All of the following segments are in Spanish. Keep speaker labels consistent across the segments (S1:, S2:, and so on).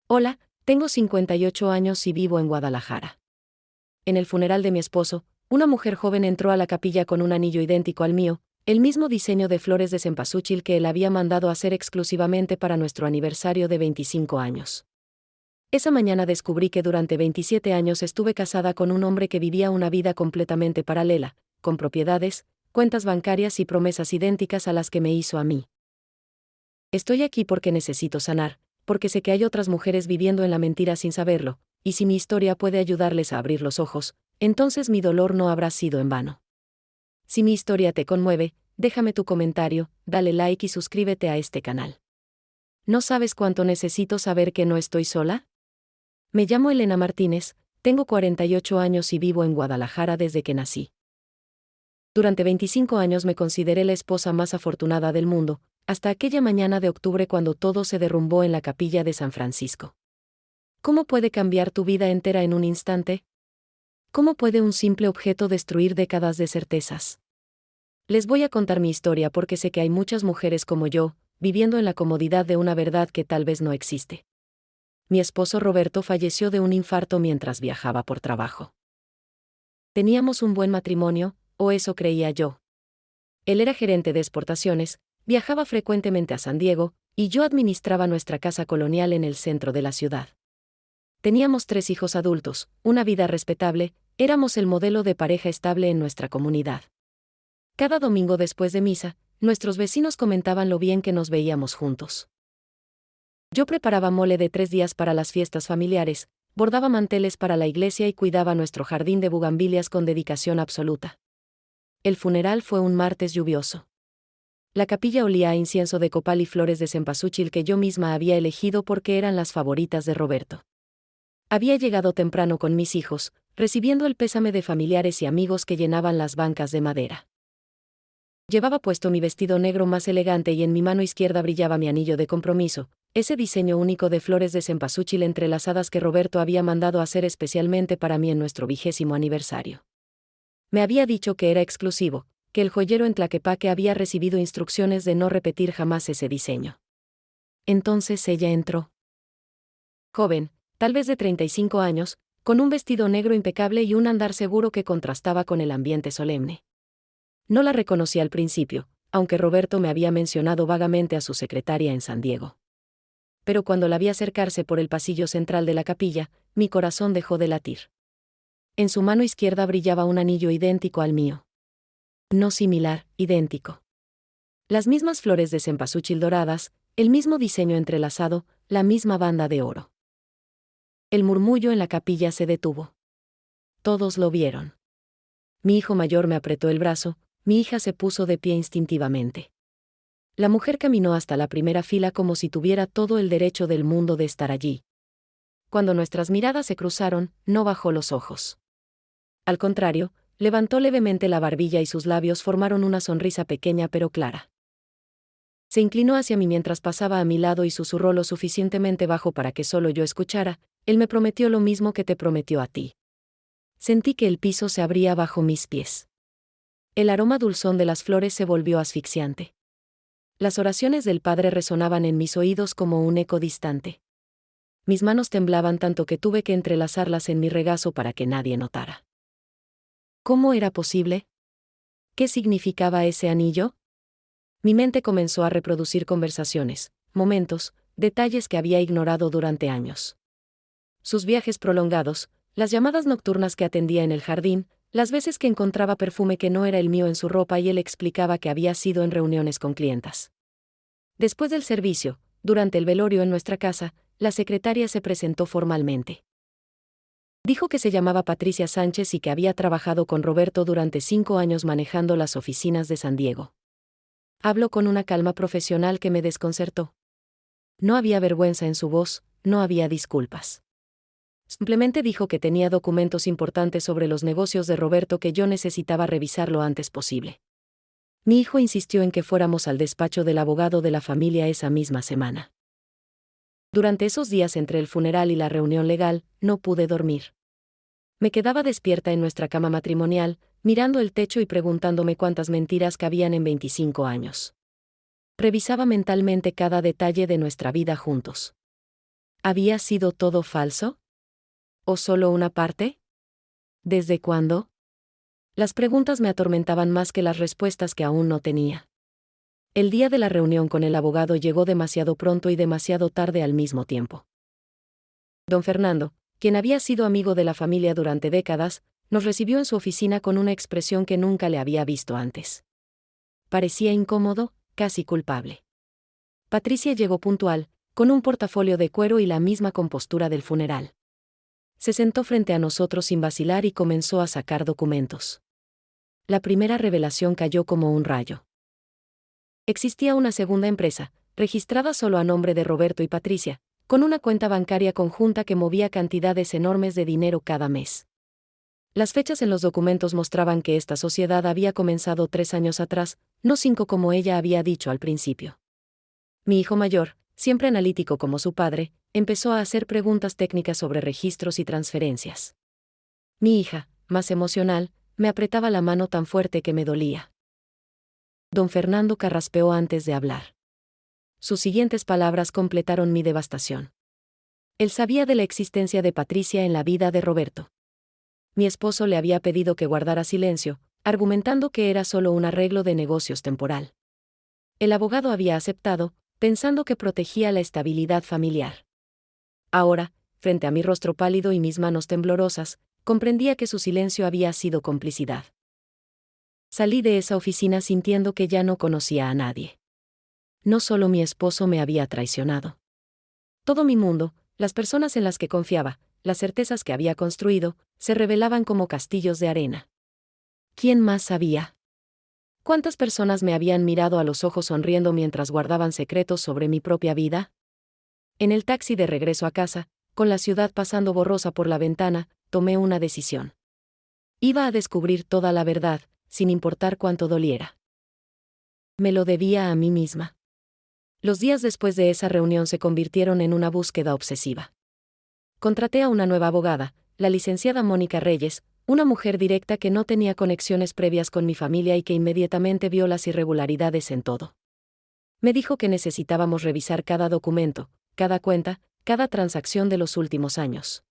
S1: Hola, tengo 58 años y vivo en Guadalajara. En el funeral de mi esposo, una mujer joven entró a la capilla con un anillo idéntico al mío, el mismo diseño de flores de cempasúchil que él había mandado hacer exclusivamente para nuestro aniversario de 25 años. Esa mañana descubrí que durante 27 años estuve casada con un hombre que vivía una vida completamente paralela, con propiedades, cuentas bancarias y promesas idénticas a las que me hizo a mí. Estoy aquí porque necesito sanar, porque sé que hay otras mujeres viviendo en la mentira sin saberlo, y si mi historia puede ayudarles a abrir los ojos, entonces mi dolor no habrá sido en vano. Si mi historia te conmueve, déjame tu comentario, dale like y suscríbete a este canal. ¿No sabes cuánto necesito saber que no estoy sola? Me llamo Elena Martínez, tengo 48 años y vivo en Guadalajara desde que nací. Durante 25 años me consideré la esposa más afortunada del mundo, hasta aquella mañana de octubre cuando todo se derrumbó en la capilla de San Francisco. ¿Cómo puede cambiar tu vida entera en un instante? ¿Cómo puede un simple objeto destruir décadas de certezas? Les voy a contar mi historia porque sé que hay muchas mujeres como yo, viviendo en la comodidad de una verdad que tal vez no existe. Mi esposo Roberto falleció de un infarto mientras viajaba por trabajo. Teníamos un buen matrimonio, o eso creía yo. Él era gerente de exportaciones, viajaba frecuentemente a San Diego, y yo administraba nuestra casa colonial en el centro de la ciudad. Teníamos 3 hijos adultos, una vida respetable, éramos el modelo de pareja estable en nuestra comunidad. Cada domingo después de misa, nuestros vecinos comentaban lo bien que nos veíamos juntos. Yo preparaba mole de 3 días para las fiestas familiares, bordaba manteles para la iglesia y cuidaba nuestro jardín de bugambilias con dedicación absoluta. El funeral fue un martes lluvioso. La capilla olía a incienso de copal y flores de cempasúchil que yo misma había elegido porque eran las favoritas de Roberto. Había llegado temprano con mis hijos, recibiendo el pésame de familiares y amigos que llenaban las bancas de madera. Llevaba puesto mi vestido negro más elegante y en mi mano izquierda brillaba mi anillo de compromiso, ese diseño único de flores de cempasúchil entrelazadas que Roberto había mandado hacer especialmente para mí en nuestro 20º aniversario. Me había dicho que era exclusivo, que el joyero en Tlaquepaque había recibido instrucciones de no repetir jamás ese diseño. Entonces ella entró. Joven, tal vez de 35 años, con un vestido negro impecable y un andar seguro que contrastaba con el ambiente solemne. No la reconocí al principio, aunque Roberto me había mencionado vagamente a su secretaria en San Diego. Pero cuando la vi acercarse por el pasillo central de la capilla, mi corazón dejó de latir. En su mano izquierda brillaba un anillo idéntico al mío. No similar, idéntico. Las mismas flores de cempasúchil doradas, el mismo diseño entrelazado, la misma banda de oro. El murmullo en la capilla se detuvo. Todos lo vieron. Mi hijo mayor me apretó el brazo, mi hija se puso de pie instintivamente. La mujer caminó hasta la primera fila como si tuviera todo el derecho del mundo de estar allí. Cuando nuestras miradas se cruzaron, no bajó los ojos. Al contrario, levantó levemente la barbilla y sus labios formaron una sonrisa pequeña pero clara. Se inclinó hacia mí mientras pasaba a mi lado y susurró lo suficientemente bajo para que solo yo escuchara: él me prometió lo mismo que te prometió a ti. Sentí que el piso se abría bajo mis pies. El aroma dulzón de las flores se volvió asfixiante. Las oraciones del Padre resonaban en mis oídos como un eco distante. Mis manos temblaban tanto que tuve que entrelazarlas en mi regazo para que nadie notara. ¿Cómo era posible? ¿Qué significaba ese anillo? Mi mente comenzó a reproducir conversaciones, momentos, detalles que había ignorado durante años. Sus viajes prolongados, las llamadas nocturnas que atendía en el jardín, las veces que encontraba perfume que no era el mío en su ropa y él explicaba que había sido en reuniones con clientas. Después del servicio, durante el velorio en nuestra casa, la secretaria se presentó formalmente. Dijo que se llamaba Patricia Sánchez y que había trabajado con Roberto durante 5 años manejando las oficinas de San Diego. Habló con una calma profesional que me desconcertó. No había vergüenza en su voz, no había disculpas. Simplemente dijo que tenía documentos importantes sobre los negocios de Roberto que yo necesitaba revisar lo antes posible. Mi hijo insistió en que fuéramos al despacho del abogado de la familia esa misma semana. Durante esos días entre el funeral y la reunión legal, no pude dormir. Me quedaba despierta en nuestra cama matrimonial, mirando el techo y preguntándome cuántas mentiras cabían en 25 años. Revisaba mentalmente cada detalle de nuestra vida juntos. ¿Había sido todo falso? ¿O solo una parte? ¿Desde cuándo? Las preguntas me atormentaban más que las respuestas que aún no tenía. El día de la reunión con el abogado llegó demasiado pronto y demasiado tarde al mismo tiempo. Don Fernando, quien había sido amigo de la familia durante décadas, nos recibió en su oficina con una expresión que nunca le había visto antes. Parecía incómodo, casi culpable. Patricia llegó puntual, con un portafolio de cuero y la misma compostura del funeral. Se sentó frente a nosotros sin vacilar y comenzó a sacar documentos. La primera revelación cayó como un rayo. Existía una segunda empresa, registrada solo a nombre de Roberto y Patricia, con una cuenta bancaria conjunta que movía cantidades enormes de dinero cada mes. Las fechas en los documentos mostraban que esta sociedad había comenzado 3 años atrás, no 5 como ella había dicho al principio. Mi hijo mayor, siempre analítico como su padre, empezó a hacer preguntas técnicas sobre registros y transferencias. Mi hija, más emocional, me apretaba la mano tan fuerte que me dolía. Don Fernando carraspeó antes de hablar. Sus siguientes palabras completaron mi devastación. Él sabía de la existencia de Patricia en la vida de Roberto. Mi esposo le había pedido que guardara silencio, argumentando que era solo un arreglo de negocios temporal. El abogado había aceptado, pensando que protegía la estabilidad familiar. Ahora, frente a mi rostro pálido y mis manos temblorosas, comprendía que su silencio había sido complicidad. Salí de esa oficina sintiendo que ya no conocía a nadie. No solo mi esposo me había traicionado. Todo mi mundo, las personas en las que confiaba, las certezas que había construido, se revelaban como castillos de arena. ¿Quién más sabía? ¿Cuántas personas me habían mirado a los ojos sonriendo mientras guardaban secretos sobre mi propia vida? En el taxi de regreso a casa, con la ciudad pasando borrosa por la ventana, tomé una decisión. Iba a descubrir toda la verdad, sin importar cuánto doliera. Me lo debía a mí misma. Los días después de esa reunión se convirtieron en una búsqueda obsesiva. Contraté a una nueva abogada, la licenciada Mónica Reyes, una mujer directa que no tenía conexiones previas con mi familia y que inmediatamente vio las irregularidades en todo. Me dijo que necesitábamos revisar cada documento, cada cuenta, cada transacción de los últimos años.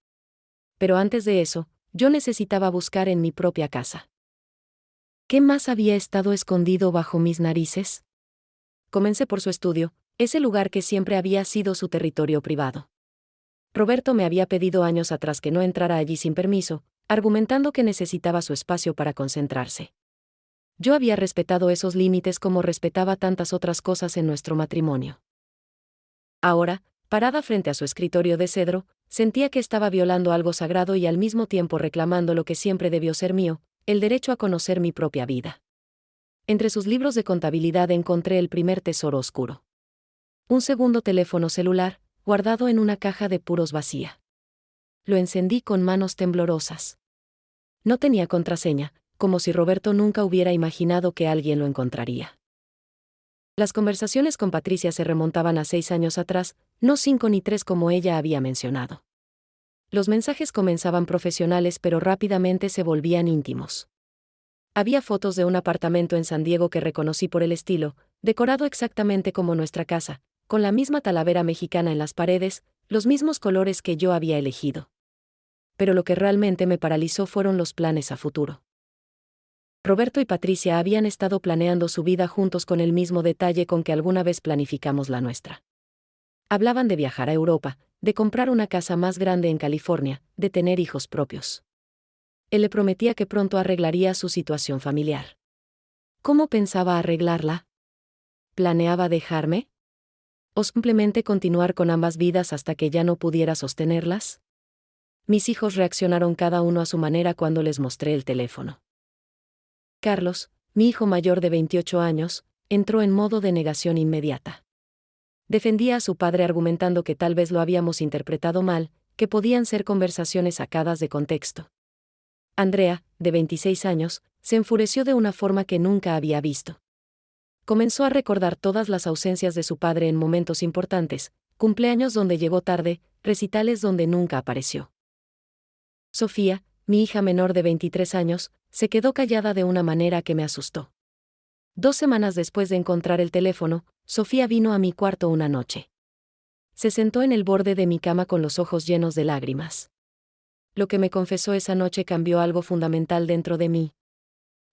S1: Pero antes de eso, yo necesitaba buscar en mi propia casa. ¿Qué más había estado escondido bajo mis narices? Comencé por su estudio, ese lugar que siempre había sido su territorio privado. Roberto me había pedido años atrás que no entrara allí sin permiso, argumentando que necesitaba su espacio para concentrarse. Yo había respetado esos límites como respetaba tantas otras cosas en nuestro matrimonio. Ahora, parada frente a su escritorio de cedro, sentía que estaba violando algo sagrado y al mismo tiempo reclamando lo que siempre debió ser mío, el derecho a conocer mi propia vida. Entre sus libros de contabilidad encontré el primer tesoro oscuro. Un segundo teléfono celular, guardado en una caja de puros vacía. Lo encendí con manos temblorosas. No tenía contraseña, como si Roberto nunca hubiera imaginado que alguien lo encontraría. Las conversaciones con Patricia se remontaban a 6 años atrás, no 5 ni 3 como ella había mencionado. Los mensajes comenzaban profesionales pero rápidamente se volvían íntimos. Había fotos de un apartamento en San Diego que reconocí por el estilo, decorado exactamente como nuestra casa, con la misma talavera mexicana en las paredes, los mismos colores que yo había elegido. Pero lo que realmente me paralizó fueron los planes a futuro. Roberto y Patricia habían estado planeando su vida juntos con el mismo detalle con que alguna vez planificamos la nuestra. Hablaban de viajar a Europa, de comprar una casa más grande en California, de tener hijos propios. Él le prometía que pronto arreglaría su situación familiar. ¿Cómo pensaba arreglarla? ¿Planeaba dejarme? ¿O simplemente continuar con ambas vidas hasta que ya no pudiera sostenerlas? Mis hijos reaccionaron cada uno a su manera cuando les mostré el teléfono. Carlos, mi hijo mayor de 28 años, entró en modo de negación inmediata. Defendía a su padre argumentando que tal vez lo habíamos interpretado mal, que podían ser conversaciones sacadas de contexto. Andrea, de 26 años, se enfureció de una forma que nunca había visto. Comenzó a recordar todas las ausencias de su padre en momentos importantes, cumpleaños donde llegó tarde, recitales donde nunca apareció. Sofía, mi hija menor de 23 años, se quedó callada de una manera que me asustó. 2 semanas después de encontrar el teléfono, Sofía vino a mi cuarto una noche. Se sentó en el borde de mi cama con los ojos llenos de lágrimas. Lo que me confesó esa noche cambió algo fundamental dentro de mí.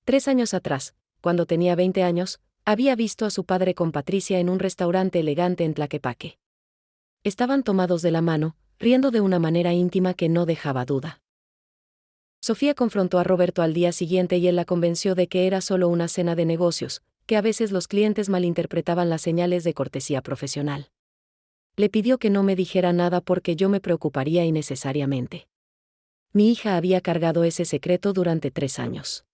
S1: 3 años atrás, cuando tenía 20 años, había visto a su padre con Patricia en un restaurante elegante en Tlaquepaque. Estaban tomados de la mano, riendo de una manera íntima que no dejaba duda. Sofía confrontó a Roberto al día siguiente y él la convenció de que era solo una cena de negocios, que a veces los clientes malinterpretaban las señales de cortesía profesional. Le pidió que no me dijera nada porque yo me preocuparía innecesariamente. Mi hija había cargado ese secreto durante 3 años.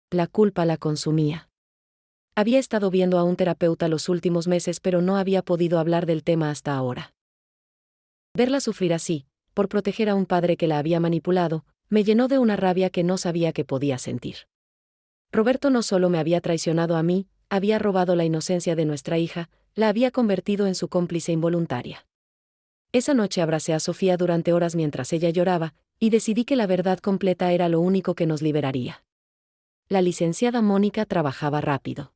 S1: La culpa la consumía. Había estado viendo a un terapeuta los últimos meses pero no había podido hablar del tema hasta ahora. Verla sufrir así, por proteger a un padre que la había manipulado, me llenó de una rabia que no sabía que podía sentir. Roberto no solo me había traicionado a mí, había robado la inocencia de nuestra hija, la había convertido en su cómplice involuntaria. Esa noche abracé a Sofía durante horas mientras ella lloraba, y decidí que la verdad completa era lo único que nos liberaría. La licenciada Mónica trabajaba rápido.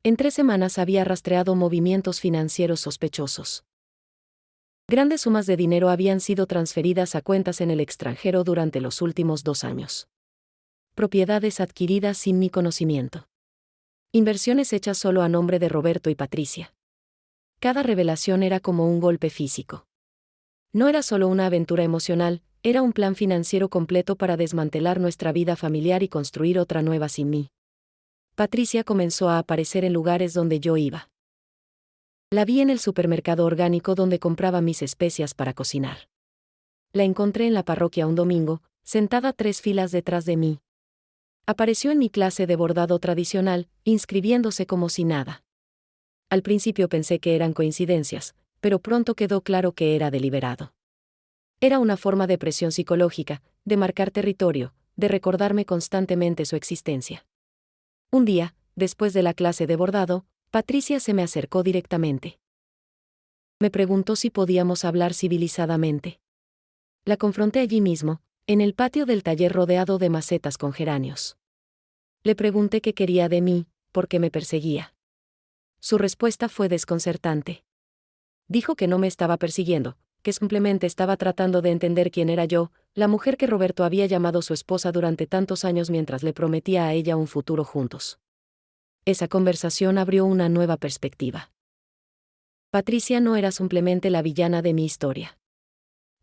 S1: En 3 semanas había rastreado movimientos financieros sospechosos. Grandes sumas de dinero habían sido transferidas a cuentas en el extranjero durante los últimos 2 años. Propiedades adquiridas sin mi conocimiento. Inversiones hechas solo a nombre de Roberto y Patricia. Cada revelación era como un golpe físico. No era solo una aventura emocional, era un plan financiero completo para desmantelar nuestra vida familiar y construir otra nueva sin mí. Patricia comenzó a aparecer en lugares donde yo iba. La vi en el supermercado orgánico donde compraba mis especias para cocinar. La encontré en la parroquia un domingo, sentada 3 filas detrás de mí. Apareció en mi clase de bordado tradicional, inscribiéndose como si nada. Al principio pensé que eran coincidencias, pero pronto quedó claro que era deliberado. Era una forma de presión psicológica, de marcar territorio, de recordarme constantemente su existencia. Un día, después de la clase de bordado, Patricia se me acercó directamente. Me preguntó si podíamos hablar civilizadamente. La confronté allí mismo, en el patio del taller rodeado de macetas con geranios. Le pregunté qué quería de mí, por qué me perseguía. Su respuesta fue desconcertante. Dijo que no me estaba persiguiendo, que simplemente estaba tratando de entender quién era yo, la mujer que Roberto había llamado su esposa durante tantos años mientras le prometía a ella un futuro juntos. Esa conversación abrió una nueva perspectiva. Patricia no era simplemente la villana de mi historia.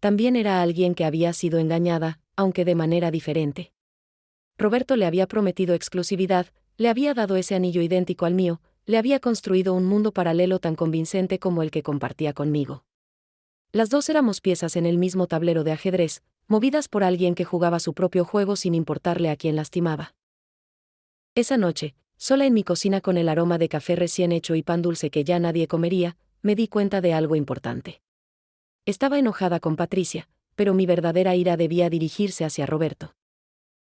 S1: También era alguien que había sido engañada, aunque de manera diferente. Roberto le había prometido exclusividad, le había dado ese anillo idéntico al mío, le había construido un mundo paralelo tan convincente como el que compartía conmigo. Las dos éramos piezas en el mismo tablero de ajedrez, movidas por alguien que jugaba su propio juego sin importarle a quién lastimaba. Esa noche, sola en mi cocina con el aroma de café recién hecho y pan dulce que ya nadie comería, me di cuenta de algo importante. Estaba enojada con Patricia, pero mi verdadera ira debía dirigirse hacia Roberto.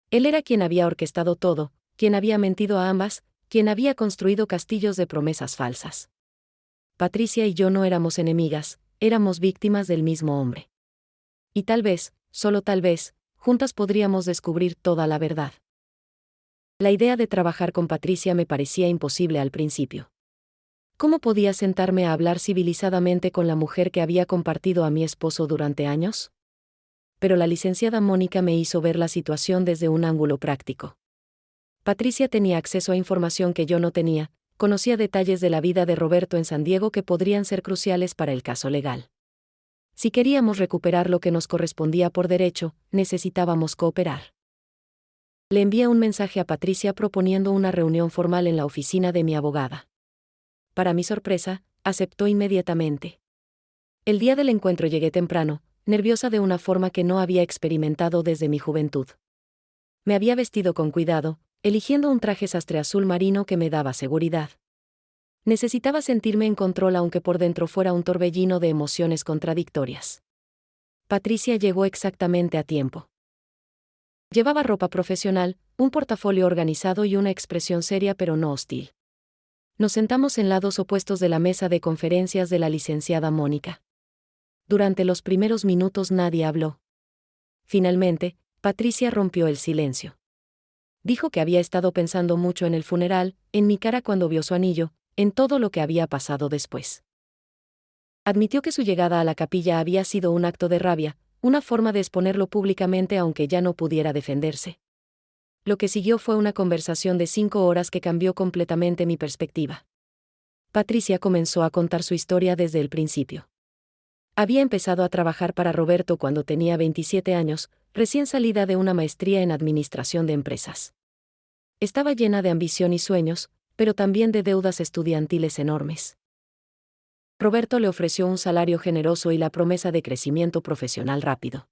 S1: Él era quien había orquestado todo, quien había mentido a ambas, quien había construido castillos de promesas falsas. Patricia y yo no éramos enemigas, éramos víctimas del mismo hombre. Y tal vez, solo tal vez, juntas podríamos descubrir toda la verdad. La idea de trabajar con Patricia me parecía imposible al principio. ¿Cómo podía sentarme a hablar civilizadamente con la mujer que había compartido a mi esposo durante años? Pero la licenciada Mónica me hizo ver la situación desde un ángulo práctico. Patricia tenía acceso a información que yo no tenía, conocía detalles de la vida de Roberto en San Diego que podrían ser cruciales para el caso legal. Si queríamos recuperar lo que nos correspondía por derecho, necesitábamos cooperar. Le envié un mensaje a Patricia proponiendo una reunión formal en la oficina de mi abogada. Para mi sorpresa, aceptó inmediatamente. El día del encuentro llegué temprano, nerviosa de una forma que no había experimentado desde mi juventud. Me había vestido con cuidado, eligiendo un traje sastre azul marino que me daba seguridad. Necesitaba sentirme en control aunque por dentro fuera un torbellino de emociones contradictorias. Patricia llegó exactamente a tiempo. Llevaba ropa profesional, un portafolio organizado y una expresión seria pero no hostil. Nos sentamos en lados opuestos de la mesa de conferencias de la licenciada Mónica. Durante los primeros minutos nadie habló. Finalmente, Patricia rompió el silencio. Dijo que había estado pensando mucho en el funeral, en mi cara cuando vio su anillo, en todo lo que había pasado después. Admitió que su llegada a la capilla había sido un acto de rabia, una forma de exponerlo públicamente aunque ya no pudiera defenderse. Lo que siguió fue una conversación de 5 horas que cambió completamente mi perspectiva. Patricia comenzó a contar su historia desde el principio. Había empezado a trabajar para Roberto cuando tenía 27 años, recién salida de una maestría en administración de empresas. Estaba llena de ambición y sueños, pero también de deudas estudiantiles enormes. Roberto le ofreció un salario generoso y la promesa de crecimiento profesional rápido.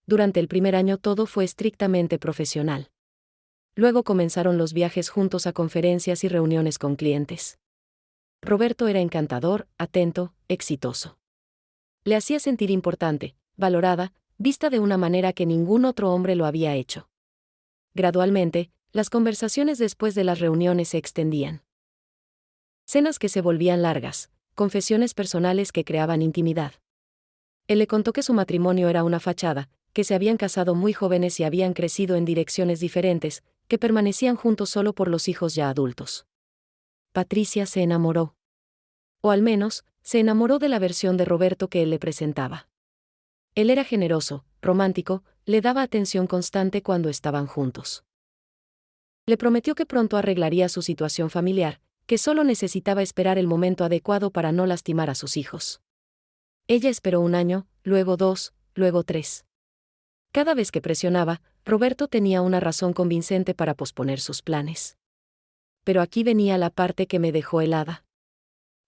S1: Durante el primer año todo fue estrictamente profesional. Luego comenzaron los viajes juntos a conferencias y reuniones con clientes. Roberto era encantador, atento, exitoso. Le hacía sentir importante, valorada, vista de una manera que ningún otro hombre lo había hecho. Gradualmente, las conversaciones después de las reuniones se extendían. Cenas que se volvían largas, confesiones personales que creaban intimidad. Él le contó que su matrimonio era una fachada, que se habían casado muy jóvenes y habían crecido en direcciones diferentes, que permanecían juntos solo por los hijos ya adultos. Patricia se enamoró. O al menos, se enamoró de la versión de Roberto que él le presentaba. Él era generoso, romántico, le daba atención constante cuando estaban juntos. Le prometió que pronto arreglaría su situación familiar, que solo necesitaba esperar el momento adecuado para no lastimar a sus hijos. Ella esperó 1 año, luego 2, luego 3. Cada vez que presionaba, Roberto tenía una razón convincente para posponer sus planes. Pero aquí venía la parte que me dejó helada.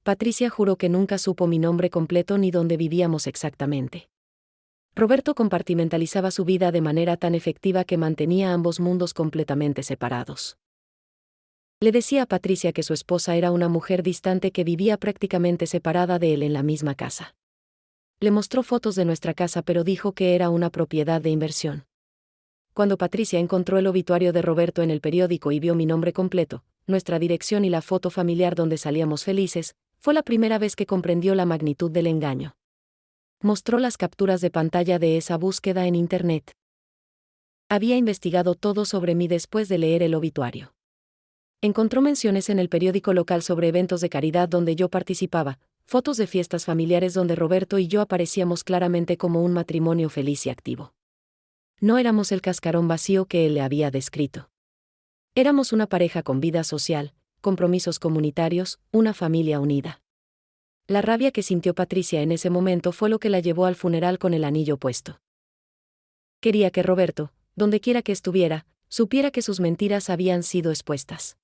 S1: Patricia juró que nunca supo mi nombre completo ni dónde vivíamos exactamente. Roberto compartimentalizaba su vida de manera tan efectiva que mantenía ambos mundos completamente separados. Le decía a Patricia que su esposa era una mujer distante que vivía prácticamente separada de él en la misma casa. Le mostró fotos de nuestra casa pero dijo que era una propiedad de inversión. Cuando Patricia encontró el obituario de Roberto en el periódico y vio mi nombre completo, nuestra dirección y la foto familiar donde salíamos felices, fue la primera vez que comprendió la magnitud del engaño. Mostró las capturas de pantalla de esa búsqueda en Internet. Había investigado todo sobre mí después de leer el obituario. Encontró menciones en el periódico local sobre eventos de caridad donde yo participaba, fotos de fiestas familiares donde Roberto y yo aparecíamos claramente como un matrimonio feliz y activo. No éramos el cascarón vacío que él le había descrito. Éramos una pareja con vida social, compromisos comunitarios, una familia unida. La rabia que sintió Patricia en ese momento fue lo que la llevó al funeral con el anillo puesto. Quería que Roberto, dondequiera que estuviera, supiera que sus mentiras habían sido expuestas.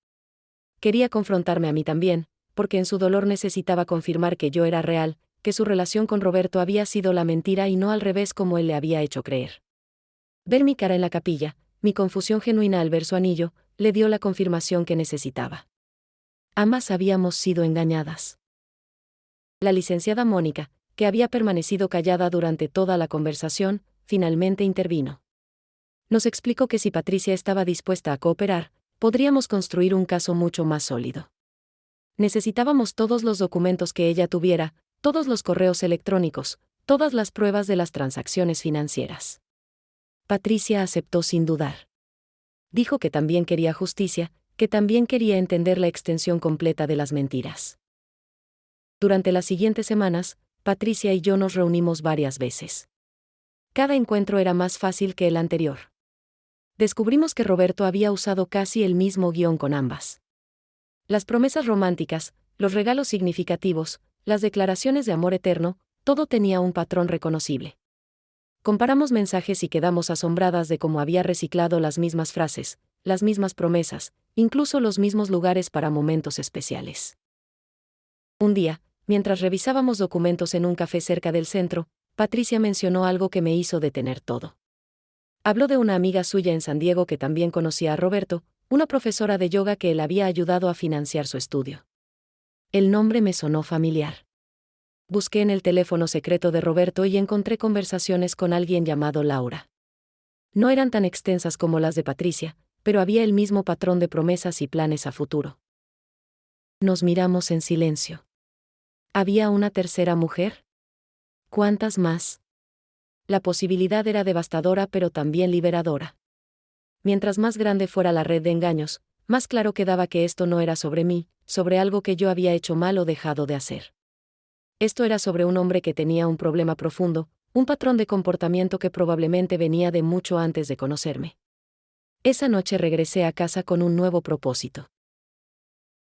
S1: Quería confrontarme a mí también, porque en su dolor necesitaba confirmar que yo era real, que su relación con Roberto había sido la mentira y no al revés como él le había hecho creer. Ver mi cara en la capilla, mi confusión genuina al ver su anillo, le dio la confirmación que necesitaba. Ambas habíamos sido engañadas. La licenciada Mónica, que había permanecido callada durante toda la conversación, finalmente intervino. Nos explicó que si Patricia estaba dispuesta a cooperar, podríamos construir un caso mucho más sólido. Necesitábamos todos los documentos que ella tuviera, todos los correos electrónicos, todas las pruebas de las transacciones financieras. Patricia aceptó sin dudar. Dijo que también quería justicia, que también quería entender la extensión completa de las mentiras. Durante las siguientes semanas, Patricia y yo nos reunimos varias veces. Cada encuentro era más fácil que el anterior. Descubrimos que Roberto había usado casi el mismo guión con ambas. Las promesas románticas, los regalos significativos, las declaraciones de amor eterno, todo tenía un patrón reconocible. Comparamos mensajes y quedamos asombradas de cómo había reciclado las mismas frases, las mismas promesas, incluso los mismos lugares para momentos especiales. Un día, mientras revisábamos documentos en un café cerca del centro, Patricia mencionó algo que me hizo detener todo. Habló de una amiga suya en San Diego que también conocía a Roberto, una profesora de yoga que él había ayudado a financiar su estudio. El nombre me sonó familiar. Busqué en el teléfono secreto de Roberto y encontré conversaciones con alguien llamado Laura. No eran tan extensas como las de Patricia, pero había el mismo patrón de promesas y planes a futuro. Nos miramos en silencio. ¿Había una tercera mujer? ¿Cuántas más? La posibilidad era devastadora pero también liberadora. Mientras más grande fuera la red de engaños, más claro quedaba que esto no era sobre mí, sobre algo que yo había hecho mal o dejado de hacer. Esto era sobre un hombre que tenía un problema profundo, un patrón de comportamiento que probablemente venía de mucho antes de conocerme. Esa noche regresé a casa con un nuevo propósito.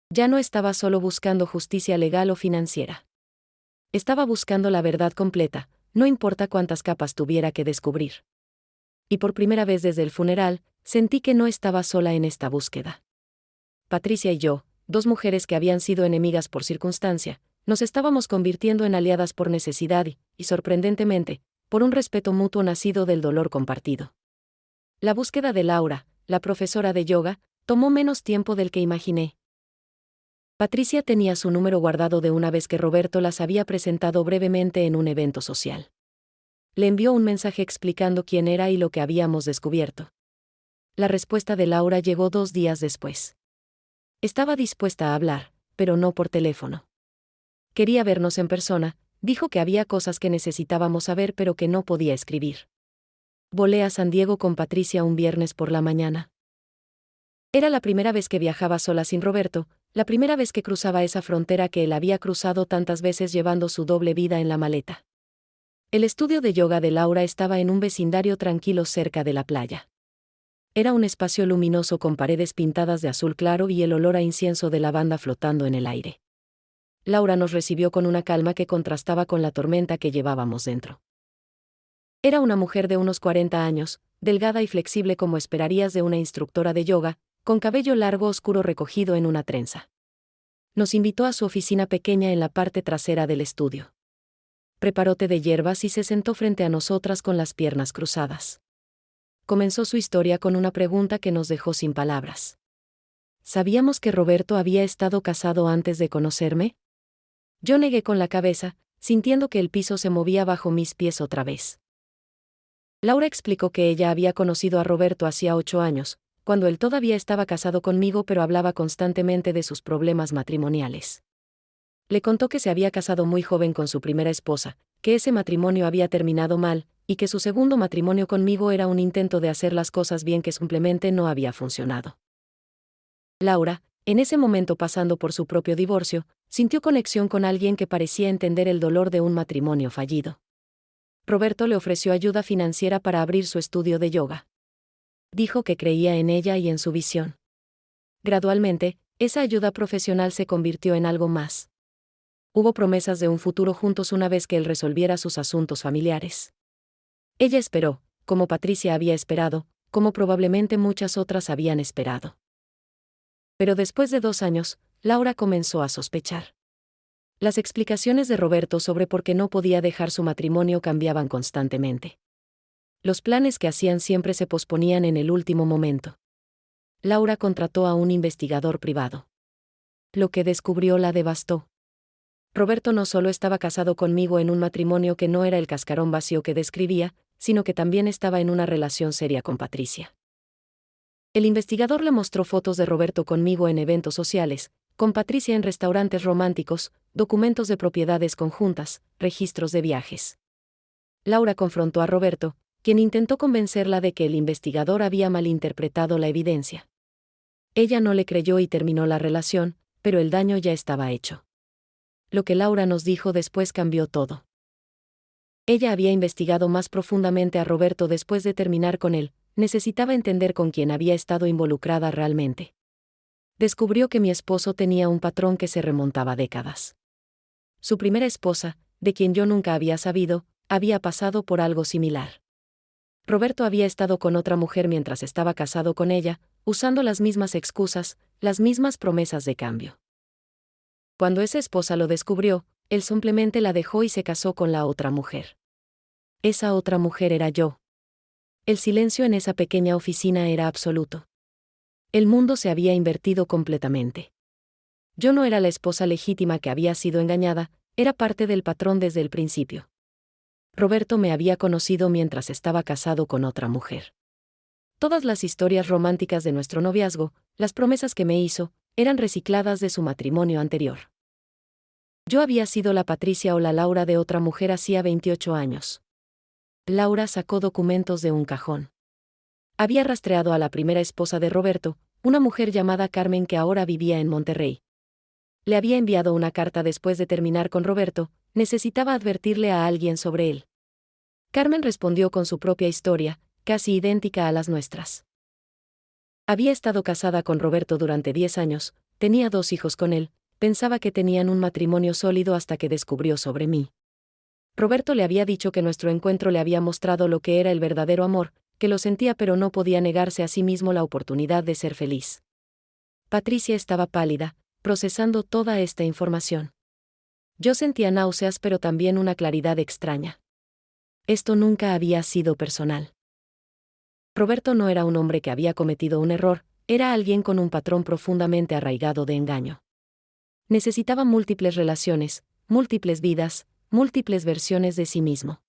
S1: Ya no estaba solo buscando justicia legal o financiera. Estaba buscando la verdad completa, no importa cuántas capas tuviera que descubrir. Y por primera vez desde el funeral, sentí que no estaba sola en esta búsqueda. Patricia y yo, dos mujeres que habían sido enemigas por circunstancia, nos estábamos convirtiendo en aliadas por necesidad y, sorprendentemente, por un respeto mutuo nacido del dolor compartido. La búsqueda de Laura, la profesora de yoga, tomó menos tiempo del que imaginé. Patricia tenía su número guardado de una vez que Roberto las había presentado brevemente en un evento social. Le envió un mensaje explicando quién era y lo que habíamos descubierto. La respuesta de Laura llegó 2 días después. Estaba dispuesta a hablar, pero no por teléfono. Quería vernos en persona, dijo que había cosas que necesitábamos saber pero que no podía escribir. Volé a San Diego con Patricia un viernes por la mañana. Era la primera vez que viajaba sola sin Roberto, la primera vez que cruzaba esa frontera que él había cruzado tantas veces llevando su doble vida en la maleta. El estudio de yoga de Laura estaba en un vecindario tranquilo cerca de la playa. Era un espacio luminoso con paredes pintadas de azul claro y el olor a incienso de lavanda flotando en el aire. Laura nos recibió con una calma que contrastaba con la tormenta que llevábamos dentro. Era una mujer de unos 40 años, delgada y flexible como esperarías de una instructora de yoga, con cabello largo oscuro recogido en una trenza. Nos invitó a su oficina pequeña en la parte trasera del estudio. Preparó té de hierbas y se sentó frente a nosotras con las piernas cruzadas. Comenzó su historia con una pregunta que nos dejó sin palabras. ¿Sabíamos que Roberto había estado casado antes de conocerme? Yo negué con la cabeza, sintiendo que el piso se movía bajo mis pies otra vez. Laura explicó que ella había conocido a Roberto hacía 8 años, cuando él todavía estaba casado conmigo pero hablaba constantemente de sus problemas matrimoniales. Le contó que se había casado muy joven con su primera esposa, que ese matrimonio había terminado mal, y que su segundo matrimonio conmigo era un intento de hacer las cosas bien que simplemente no había funcionado. Laura, en ese momento pasando por su propio divorcio, sintió conexión con alguien que parecía entender el dolor de un matrimonio fallido. Roberto le ofreció ayuda financiera para abrir su estudio de yoga. Dijo que creía en ella y en su visión. Gradualmente, esa ayuda profesional se convirtió en algo más. Hubo promesas de un futuro juntos una vez que él resolviera sus asuntos familiares. Ella esperó, como Patricia había esperado, como probablemente muchas otras habían esperado. Pero después de 2 años, Laura comenzó a sospechar. Las explicaciones de Roberto sobre por qué no podía dejar su matrimonio cambiaban constantemente. Los planes que hacían siempre se posponían en el último momento. Laura contrató a un investigador privado. Lo que descubrió la devastó. Roberto no solo estaba casado conmigo en un matrimonio que no era el cascarón vacío que describía, sino que también estaba en una relación seria con Patricia. El investigador le mostró fotos de Roberto conmigo en eventos sociales, con Patricia en restaurantes románticos, documentos de propiedades conjuntas, registros de viajes. Laura confrontó a Roberto, quien intentó convencerla de que el investigador había malinterpretado la evidencia. Ella no le creyó y terminó la relación, pero el daño ya estaba hecho. Lo que Laura nos dijo después cambió todo. Ella había investigado más profundamente a Roberto después de terminar con él, necesitaba entender con quién había estado involucrada realmente. Descubrió que mi esposo tenía un patrón que se remontaba décadas. Su primera esposa, de quien yo nunca había sabido, había pasado por algo similar. Roberto había estado con otra mujer mientras estaba casado con ella, usando las mismas excusas, las mismas promesas de cambio. Cuando esa esposa lo descubrió, él simplemente la dejó y se casó con la otra mujer. Esa otra mujer era yo. El silencio en esa pequeña oficina era absoluto. El mundo se había invertido completamente. Yo no era la esposa legítima que había sido engañada, era parte del patrón desde el principio. Roberto me había conocido mientras estaba casado con otra mujer. Todas las historias románticas de nuestro noviazgo, las promesas que me hizo, eran recicladas de su matrimonio anterior. Yo había sido la Patricia o la Laura de otra mujer hacía 28 años. Laura sacó documentos de un cajón. Había rastreado a la primera esposa de Roberto, una mujer llamada Carmen que ahora vivía en Monterrey. Le había enviado una carta después de terminar con Roberto, necesitaba advertirle a alguien sobre él. Carmen respondió con su propia historia, casi idéntica a las nuestras. Había estado casada con Roberto durante 10 años, tenía 2 hijos con él, pensaba que tenían un matrimonio sólido hasta que descubrió sobre mí. Roberto le había dicho que nuestro encuentro le había mostrado lo que era el verdadero amor, que lo sentía pero no podía negarse a sí mismo la oportunidad de ser feliz. Patricia estaba pálida, procesando toda esta información. Yo sentía náuseas pero también una claridad extraña. Esto nunca había sido personal. Roberto no era un hombre que había cometido un error, era alguien con un patrón profundamente arraigado de engaño. Necesitaba múltiples relaciones, múltiples vidas, múltiples versiones de sí mismo.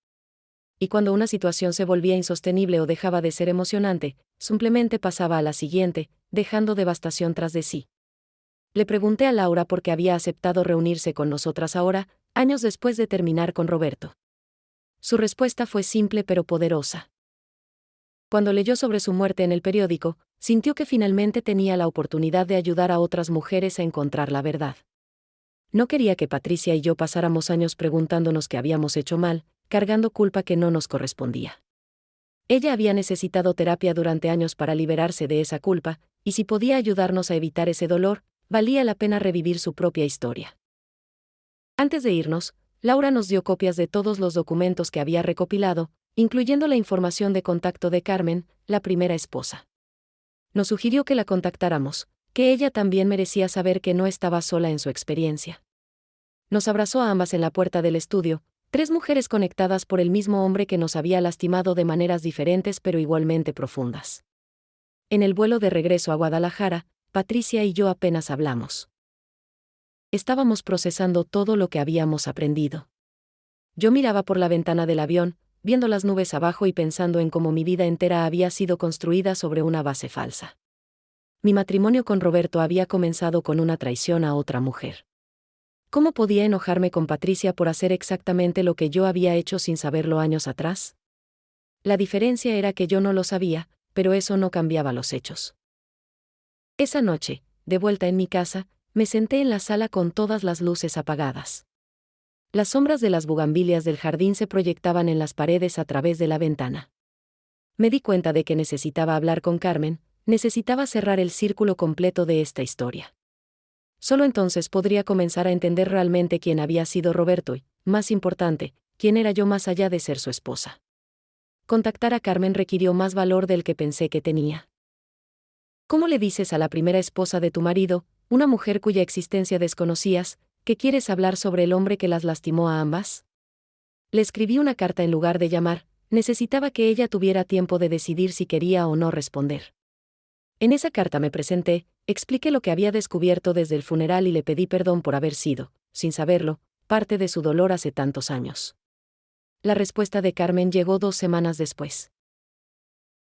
S1: Y cuando una situación se volvía insostenible o dejaba de ser emocionante, simplemente pasaba a la siguiente, dejando devastación tras de sí. Le pregunté a Laura por qué había aceptado reunirse con nosotras ahora, años después de terminar con Roberto. Su respuesta fue simple pero poderosa. Cuando leyó sobre su muerte en el periódico, sintió que finalmente tenía la oportunidad de ayudar a otras mujeres a encontrar la verdad. No quería que Patricia y yo pasáramos años preguntándonos qué habíamos hecho mal, cargando culpa que no nos correspondía. Ella había necesitado terapia durante años para liberarse de esa culpa, y si podía ayudarnos a evitar ese dolor, valía la pena revivir su propia historia. Antes de irnos, Laura nos dio copias de todos los documentos que había recopilado, incluyendo la información de contacto de Carmen, la primera esposa. Nos sugirió que la contactáramos, que ella también merecía saber que no estaba sola en su experiencia. Nos abrazó a ambas en la puerta del estudio, 3 mujeres conectadas por el mismo hombre que nos había lastimado de maneras diferentes pero igualmente profundas. En el vuelo de regreso a Guadalajara, Patricia y yo apenas hablamos. Estábamos procesando todo lo que habíamos aprendido. Yo miraba por la ventana del avión, viendo las nubes abajo y pensando en cómo mi vida entera había sido construida sobre una base falsa. Mi matrimonio con Roberto había comenzado con una traición a otra mujer. ¿Cómo podía enojarme con Patricia por hacer exactamente lo que yo había hecho sin saberlo años atrás? La diferencia era que yo no lo sabía, pero eso no cambiaba los hechos. Esa noche, de vuelta en mi casa, me senté en la sala con todas las luces apagadas. Las sombras de las bugambilias del jardín se proyectaban en las paredes a través de la ventana. Me di cuenta de que necesitaba hablar con Carmen, necesitaba cerrar el círculo completo de esta historia. Solo entonces podría comenzar a entender realmente quién había sido Roberto y, más importante, quién era yo más allá de ser su esposa. Contactar a Carmen requirió más valor del que pensé que tenía. ¿Cómo le dices a la primera esposa de tu marido, una mujer cuya existencia desconocías, que quieres hablar sobre el hombre que las lastimó a ambas? Le escribí una carta en lugar de llamar, necesitaba que ella tuviera tiempo de decidir si quería o no responder. En esa carta me presenté, expliqué lo que había descubierto desde el funeral y le pedí perdón por haber sido, sin saberlo, parte de su dolor hace tantos años. La respuesta de Carmen llegó 2 semanas después.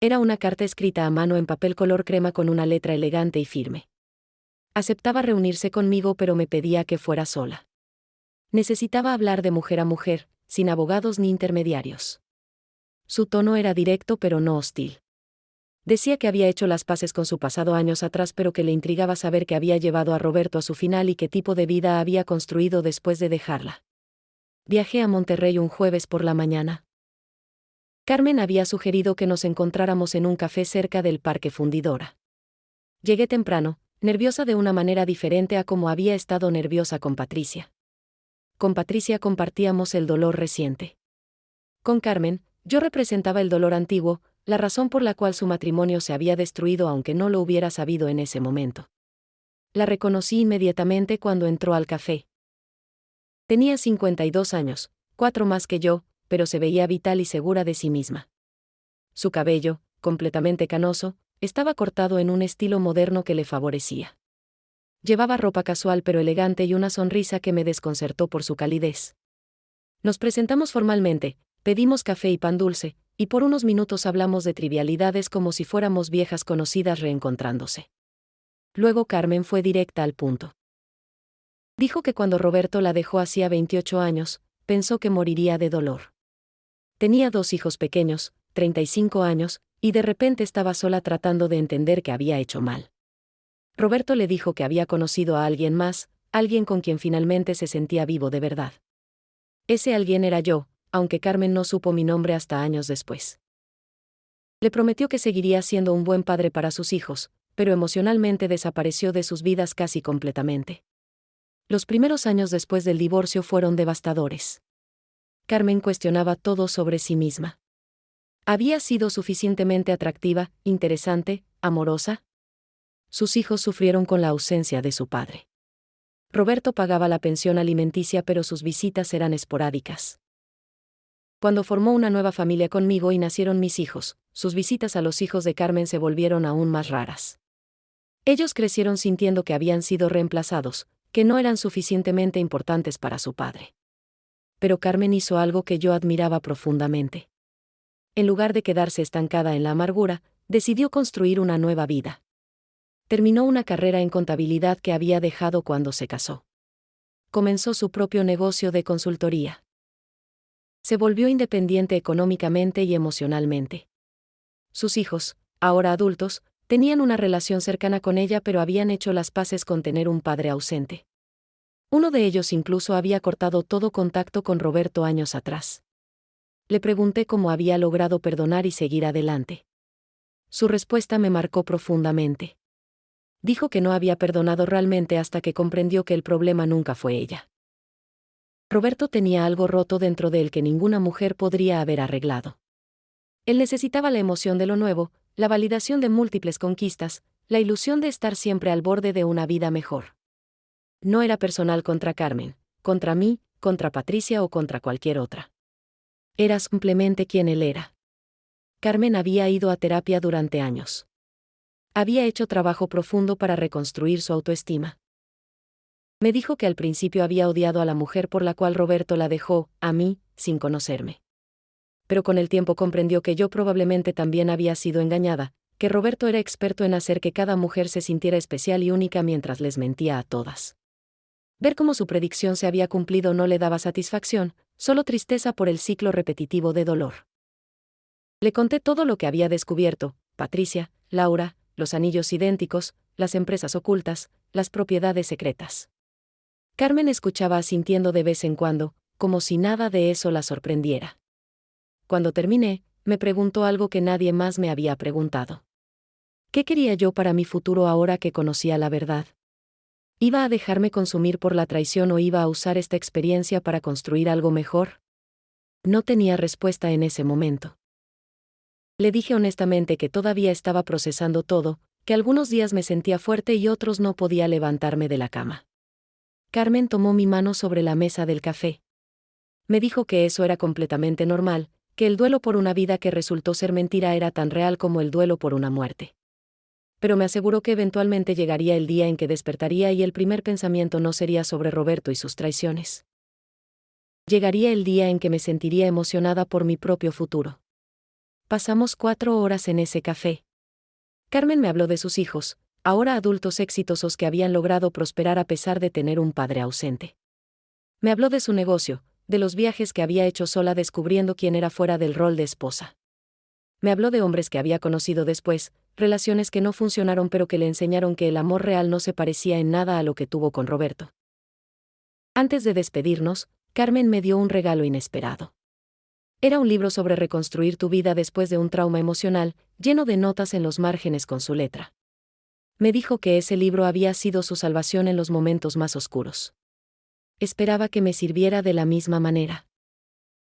S1: Era una carta escrita a mano en papel color crema con una letra elegante y firme. Aceptaba reunirse conmigo pero me pedía que fuera sola. Necesitaba hablar de mujer a mujer, sin abogados ni intermediarios. Su tono era directo pero no hostil. Decía que había hecho las paces con su pasado años atrás pero que le intrigaba saber qué había llevado a Roberto a su final y qué tipo de vida había construido después de dejarla. Viajé a Monterrey un jueves por la mañana. Carmen había sugerido que nos encontráramos en un café cerca del Parque Fundidora. Llegué temprano, nerviosa de una manera diferente a como había estado nerviosa con Patricia. Con Patricia compartíamos el dolor reciente. Con Carmen, yo representaba el dolor antiguo, la razón por la cual su matrimonio se había destruido aunque no lo hubiera sabido en ese momento. La reconocí inmediatamente cuando entró al café. Tenía 52 años, 4 más que yo, pero se veía vital y segura de sí misma. Su cabello, completamente canoso, estaba cortado en un estilo moderno que le favorecía. Llevaba ropa casual pero elegante y una sonrisa que me desconcertó por su calidez. Nos presentamos formalmente, pedimos café y pan dulce, y por unos minutos hablamos de trivialidades como si fuéramos viejas conocidas reencontrándose. Luego Carmen fue directa al punto. Dijo que cuando Roberto la dejó hacía 28 años, pensó que moriría de dolor. Tenía 2 hijos pequeños, 35 años, y de repente estaba sola tratando de entender que había hecho mal. Roberto le dijo que había conocido a alguien más, alguien con quien finalmente se sentía vivo de verdad. Ese alguien era yo, aunque Carmen no supo mi nombre hasta años después. Le prometió que seguiría siendo un buen padre para sus hijos, pero emocionalmente desapareció de sus vidas casi completamente. Los primeros años después del divorcio fueron devastadores. Carmen cuestionaba todo sobre sí misma. ¿Había sido suficientemente atractiva, interesante, amorosa? Sus hijos sufrieron con la ausencia de su padre. Roberto pagaba la pensión alimenticia, pero sus visitas eran esporádicas. Cuando formó una nueva familia conmigo y nacieron mis hijos, sus visitas a los hijos de Carmen se volvieron aún más raras. Ellos crecieron sintiendo que habían sido reemplazados, que no eran suficientemente importantes para su padre. Pero Carmen hizo algo que yo admiraba profundamente. En lugar de quedarse estancada en la amargura, decidió construir una nueva vida. Terminó una carrera en contabilidad que había dejado cuando se casó. Comenzó su propio negocio de consultoría. Se volvió independiente económicamente y emocionalmente. Sus hijos, ahora adultos, tenían una relación cercana con ella, pero habían hecho las paces con tener un padre ausente. Uno de ellos incluso había cortado todo contacto con Roberto años atrás. Le pregunté cómo había logrado perdonar y seguir adelante. Su respuesta me marcó profundamente. Dijo que no había perdonado realmente hasta que comprendió que el problema nunca fue ella. Roberto tenía algo roto dentro de él que ninguna mujer podría haber arreglado. Él necesitaba la emoción de lo nuevo, la validación de múltiples conquistas, la ilusión de estar siempre al borde de una vida mejor. No era personal contra Carmen, contra mí, contra Patricia o contra cualquier otra. Era simplemente quien él era. Carmen había ido a terapia durante años. Había hecho trabajo profundo para reconstruir su autoestima. Me dijo que al principio había odiado a la mujer por la cual Roberto la dejó, a mí, sin conocerme. Pero con el tiempo comprendió que yo probablemente también había sido engañada, que Roberto era experto en hacer que cada mujer se sintiera especial y única mientras les mentía a todas. Ver cómo su predicción se había cumplido no le daba satisfacción, solo tristeza por el ciclo repetitivo de dolor. Le conté todo lo que había descubierto: Patricia, Laura, los anillos idénticos, las empresas ocultas, las propiedades secretas. Carmen escuchaba asintiendo de vez en cuando, como si nada de eso la sorprendiera. Cuando terminé, me preguntó algo que nadie más me había preguntado. ¿Qué quería yo para mi futuro ahora que conocía la verdad? ¿Iba a dejarme consumir por la traición o iba a usar esta experiencia para construir algo mejor? No tenía respuesta en ese momento. Le dije honestamente que todavía estaba procesando todo, que algunos días me sentía fuerte y otros no podía levantarme de la cama. Carmen tomó mi mano sobre la mesa del café. Me dijo que eso era completamente normal, que el duelo por una vida que resultó ser mentira era tan real como el duelo por una muerte. Pero me aseguró que eventualmente llegaría el día en que despertaría y el primer pensamiento no sería sobre Roberto y sus traiciones. Llegaría el día en que me sentiría emocionada por mi propio futuro. Pasamos 4 horas en ese café. Carmen me habló de sus hijos, ahora adultos exitosos que habían logrado prosperar a pesar de tener un padre ausente. Me habló de su negocio, de los viajes que había hecho sola descubriendo quién era fuera del rol de esposa. Me habló de hombres que había conocido después, relaciones que no funcionaron pero que le enseñaron que el amor real no se parecía en nada a lo que tuvo con Roberto. Antes de despedirnos, Carmen me dio un regalo inesperado. Era un libro sobre reconstruir tu vida después de un trauma emocional, lleno de notas en los márgenes con su letra. Me dijo que ese libro había sido su salvación en los momentos más oscuros. Esperaba que me sirviera de la misma manera.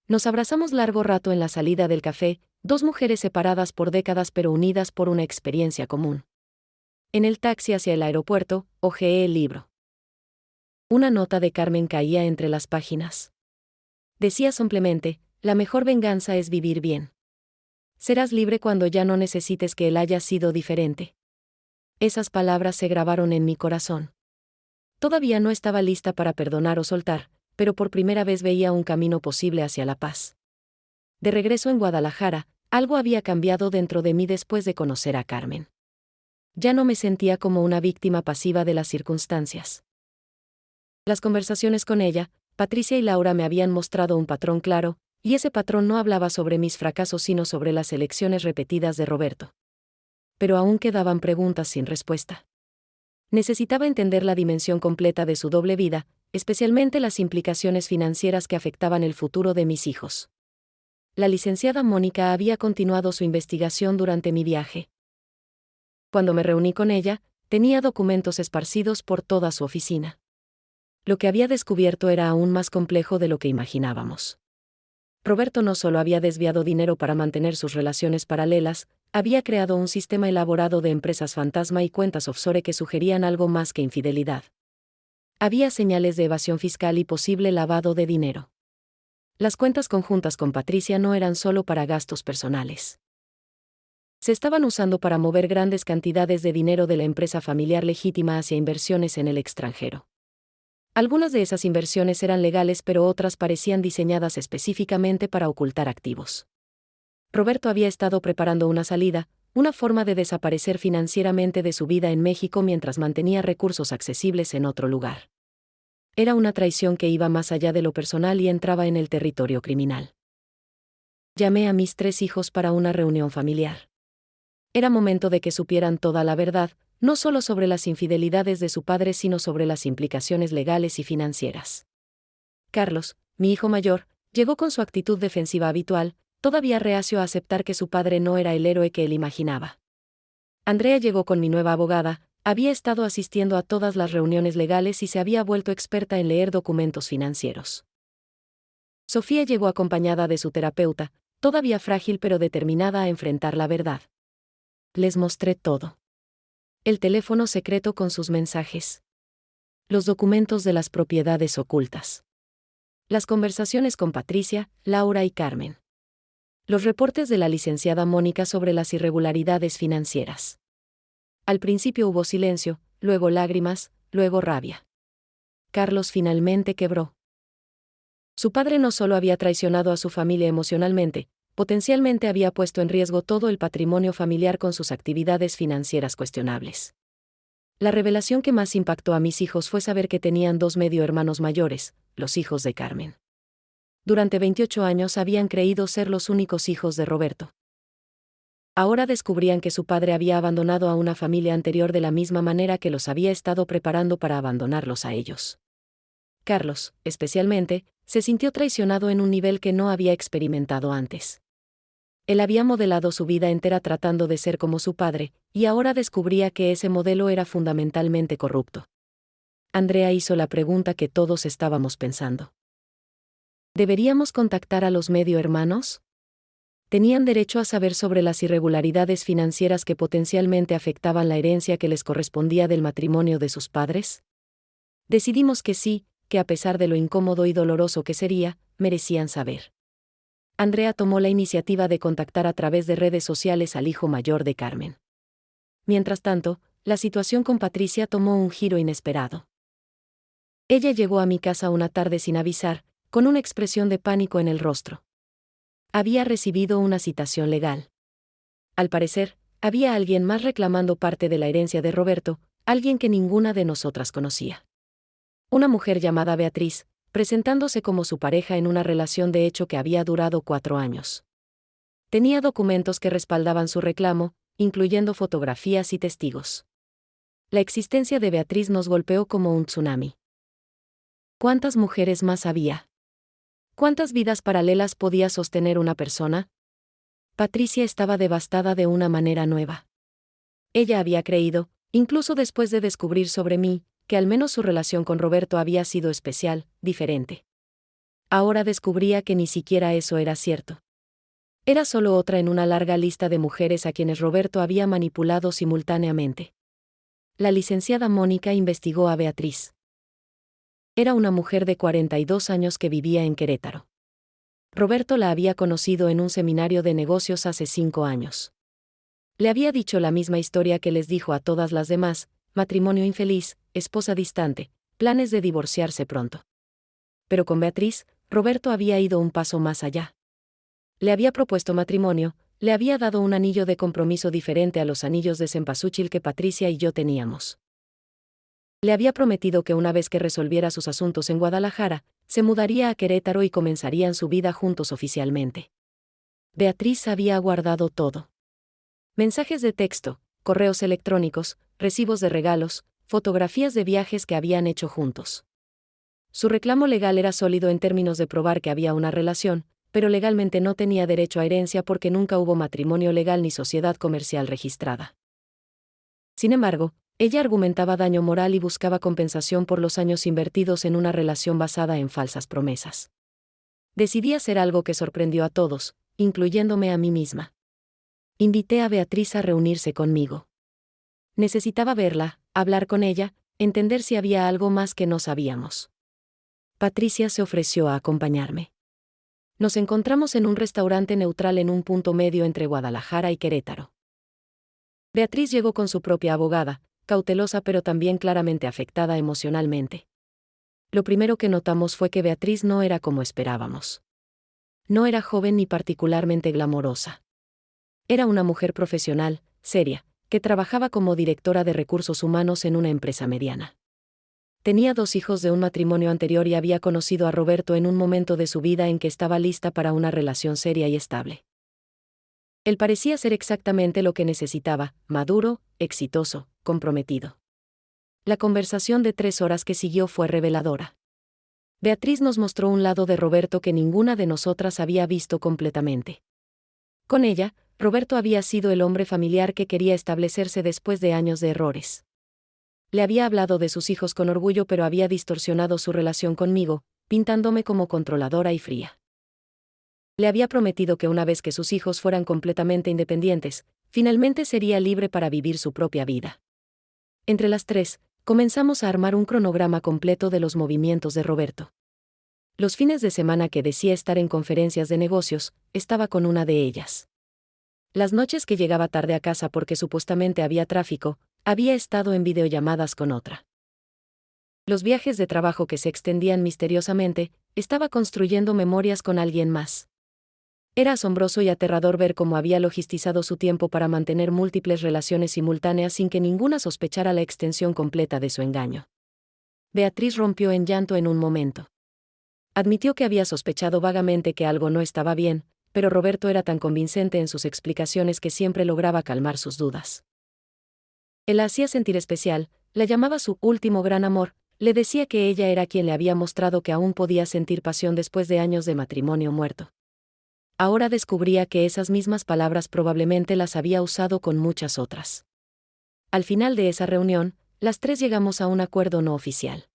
S1: Nos abrazamos largo rato en la salida del café, dos mujeres separadas por décadas pero unidas por una experiencia común. En el taxi hacia el aeropuerto, hojeé el libro. Una nota de Carmen caía entre las páginas. Decía simplemente: la mejor venganza es vivir bien. Serás libre cuando ya no necesites que él haya sido diferente. Esas palabras se grabaron en mi corazón. Todavía no estaba lista para perdonar o soltar, pero por primera vez veía un camino posible hacia la paz. De regreso en Guadalajara, algo había cambiado dentro de mí después de conocer a Carmen. Ya no me sentía como una víctima pasiva de las circunstancias. Las conversaciones con ella, Patricia y Laura me habían mostrado un patrón claro, y ese patrón no hablaba sobre mis fracasos sino sobre las elecciones repetidas de Roberto. Pero aún quedaban preguntas sin respuesta. Necesitaba entender la dimensión completa de su doble vida, especialmente las implicaciones financieras que afectaban el futuro de mis hijos. La licenciada Mónica había continuado su investigación durante mi viaje. Cuando me reuní con ella, tenía documentos esparcidos por toda su oficina. Lo que había descubierto era aún más complejo de lo que imaginábamos. Roberto no solo había desviado dinero para mantener sus relaciones paralelas, había creado un sistema elaborado de empresas fantasma y cuentas offshore que sugerían algo más que infidelidad. Había señales de evasión fiscal y posible lavado de dinero. Las cuentas conjuntas con Patricia no eran solo para gastos personales. Se estaban usando para mover grandes cantidades de dinero de la empresa familiar legítima hacia inversiones en el extranjero. Algunas de esas inversiones eran legales, pero otras parecían diseñadas específicamente para ocultar activos. Roberto había estado preparando una salida, una forma de desaparecer financieramente de su vida en México mientras mantenía recursos accesibles en otro lugar. Era una traición que iba más allá de lo personal y entraba en el territorio criminal. Llamé a mis 3 hijos para una reunión familiar. Era momento de que supieran toda la verdad, no solo sobre las infidelidades de su padre, sino sobre las implicaciones legales y financieras. Carlos, mi hijo mayor, llegó con su actitud defensiva habitual, todavía reacio a aceptar que su padre no era el héroe que él imaginaba. Andrea llegó con mi nueva abogada, había estado asistiendo a todas las reuniones legales y se había vuelto experta en leer documentos financieros. Sofía llegó acompañada de su terapeuta, todavía frágil pero determinada a enfrentar la verdad. Les mostré todo. El teléfono secreto con sus mensajes. Los documentos de las propiedades ocultas. Las conversaciones con Patricia, Laura y Carmen. Los reportes de la licenciada Mónica sobre las irregularidades financieras. Al principio hubo silencio, luego lágrimas, luego rabia. Carlos finalmente quebró. Su padre no solo había traicionado a su familia emocionalmente, potencialmente había puesto en riesgo todo el patrimonio familiar con sus actividades financieras cuestionables. La revelación que más impactó a mis hijos fue saber que tenían 2 medio hermanos mayores, los hijos de Carmen. Durante 28 años habían creído ser los únicos hijos de Roberto. Ahora descubrían que su padre había abandonado a una familia anterior de la misma manera que los había estado preparando para abandonarlos a ellos. Carlos, especialmente, se sintió traicionado en un nivel que no había experimentado antes. Él había modelado su vida entera tratando de ser como su padre, y ahora descubría que ese modelo era fundamentalmente corrupto. Andrea hizo la pregunta que todos estábamos pensando. ¿Deberíamos contactar a los medio hermanos? ¿Tenían derecho a saber sobre las irregularidades financieras que potencialmente afectaban la herencia que les correspondía del matrimonio de sus padres? Decidimos que sí, que a pesar de lo incómodo y doloroso que sería, merecían saber. Andrea tomó la iniciativa de contactar a través de redes sociales al hijo mayor de Carmen. Mientras tanto, la situación con Patricia tomó un giro inesperado. Ella llegó a mi casa una tarde sin avisar, con una expresión de pánico en el rostro. Había recibido una citación legal. Al parecer, había alguien más reclamando parte de la herencia de Roberto, alguien que ninguna de nosotras conocía. Una mujer llamada Beatriz, presentándose como su pareja en una relación de hecho que había durado 4 años. Tenía documentos que respaldaban su reclamo, incluyendo fotografías y testigos. La existencia de Beatriz nos golpeó como un tsunami. ¿Cuántas mujeres más había? ¿Cuántas vidas paralelas podía sostener una persona? Patricia estaba devastada de una manera nueva. Ella había creído, incluso después de descubrir sobre mí, que al menos su relación con Roberto había sido especial, diferente. Ahora descubría que ni siquiera eso era cierto. Era solo otra en una larga lista de mujeres a quienes Roberto había manipulado simultáneamente. La licenciada Mónica investigó a Beatriz. Era una mujer de 42 años que vivía en Querétaro. Roberto la había conocido en un seminario de negocios hace 5 años. Le había dicho la misma historia que les dijo a todas las demás: matrimonio infeliz, esposa distante, planes de divorciarse pronto. Pero con Beatriz, Roberto había ido un paso más allá. Le había propuesto matrimonio, le había dado un anillo de compromiso diferente a los anillos de cempasúchil que Patricia y yo teníamos. Le había prometido que una vez que resolviera sus asuntos en Guadalajara, se mudaría a Querétaro y comenzarían su vida juntos oficialmente. Beatriz había guardado todo. Mensajes de texto, correos electrónicos, recibos de regalos, fotografías de viajes que habían hecho juntos. Su reclamo legal era sólido en términos de probar que había una relación, pero legalmente no tenía derecho a herencia porque nunca hubo matrimonio legal ni sociedad comercial registrada. Sin embargo, ella argumentaba daño moral y buscaba compensación por los años invertidos en una relación basada en falsas promesas. Decidí hacer algo que sorprendió a todos, incluyéndome a mí misma. Invité a Beatriz a reunirse conmigo. Necesitaba verla, hablar con ella, entender si había algo más que no sabíamos. Patricia se ofreció a acompañarme. Nos encontramos en un restaurante neutral en un punto medio entre Guadalajara y Querétaro. Beatriz llegó con su propia abogada, cautelosa pero también claramente afectada emocionalmente. Lo primero que notamos fue que Beatriz no era como esperábamos. No era joven ni particularmente glamorosa. Era una mujer profesional, seria, que trabajaba como directora de recursos humanos en una empresa mediana. Tenía 2 hijos de un matrimonio anterior y había conocido a Roberto en un momento de su vida en que estaba lista para una relación seria y estable. Él parecía ser exactamente lo que necesitaba: maduro, exitoso, comprometido. La conversación de 3 horas que siguió fue reveladora. Beatriz nos mostró un lado de Roberto que ninguna de nosotras había visto completamente. Con ella, Roberto había sido el hombre familiar que quería establecerse después de años de errores. Le había hablado de sus hijos con orgullo, pero había distorsionado su relación conmigo, pintándome como controladora y fría. Le había prometido que una vez que sus hijos fueran completamente independientes, finalmente sería libre para vivir su propia vida. Entre las 3, comenzamos a armar un cronograma completo de los movimientos de Roberto. Los fines de semana que decía estar en conferencias de negocios, estaba con una de ellas. Las noches que llegaba tarde a casa porque supuestamente había tráfico, había estado en videollamadas con otra. Los viajes de trabajo que se extendían misteriosamente, estaba construyendo memorias con alguien más. Era asombroso y aterrador ver cómo había logistizado su tiempo para mantener múltiples relaciones simultáneas sin que ninguna sospechara la extensión completa de su engaño. Beatriz rompió en llanto en un momento. Admitió que había sospechado vagamente que algo no estaba bien, pero Roberto era tan convincente en sus explicaciones que siempre lograba calmar sus dudas. Él la hacía sentir especial, la llamaba su último gran amor, le decía que ella era quien le había mostrado que aún podía sentir pasión después de años de matrimonio muerto. Ahora descubría que esas mismas palabras probablemente las había usado con muchas otras. Al final de esa reunión, las 3 llegamos a un acuerdo no oficial.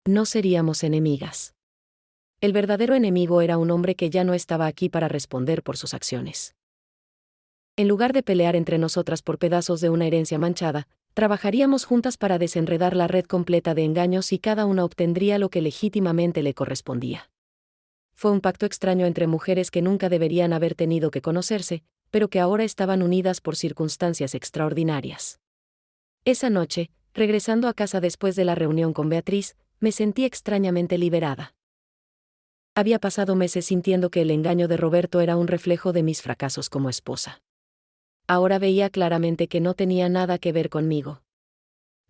S1: No seríamos enemigas. El verdadero enemigo era un hombre que ya no estaba aquí para responder por sus acciones. En lugar de pelear entre nosotras por pedazos de una herencia manchada, trabajaríamos juntas para desenredar la red completa de engaños y cada una obtendría lo que legítimamente le correspondía. Fue un pacto extraño entre mujeres que nunca deberían haber tenido que conocerse, pero que ahora estaban unidas por circunstancias extraordinarias. Esa noche, regresando a casa después de la reunión con Beatriz, me sentí extrañamente liberada. Había pasado meses sintiendo que el engaño de Roberto era un reflejo de mis fracasos como esposa. Ahora veía claramente que no tenía nada que ver conmigo.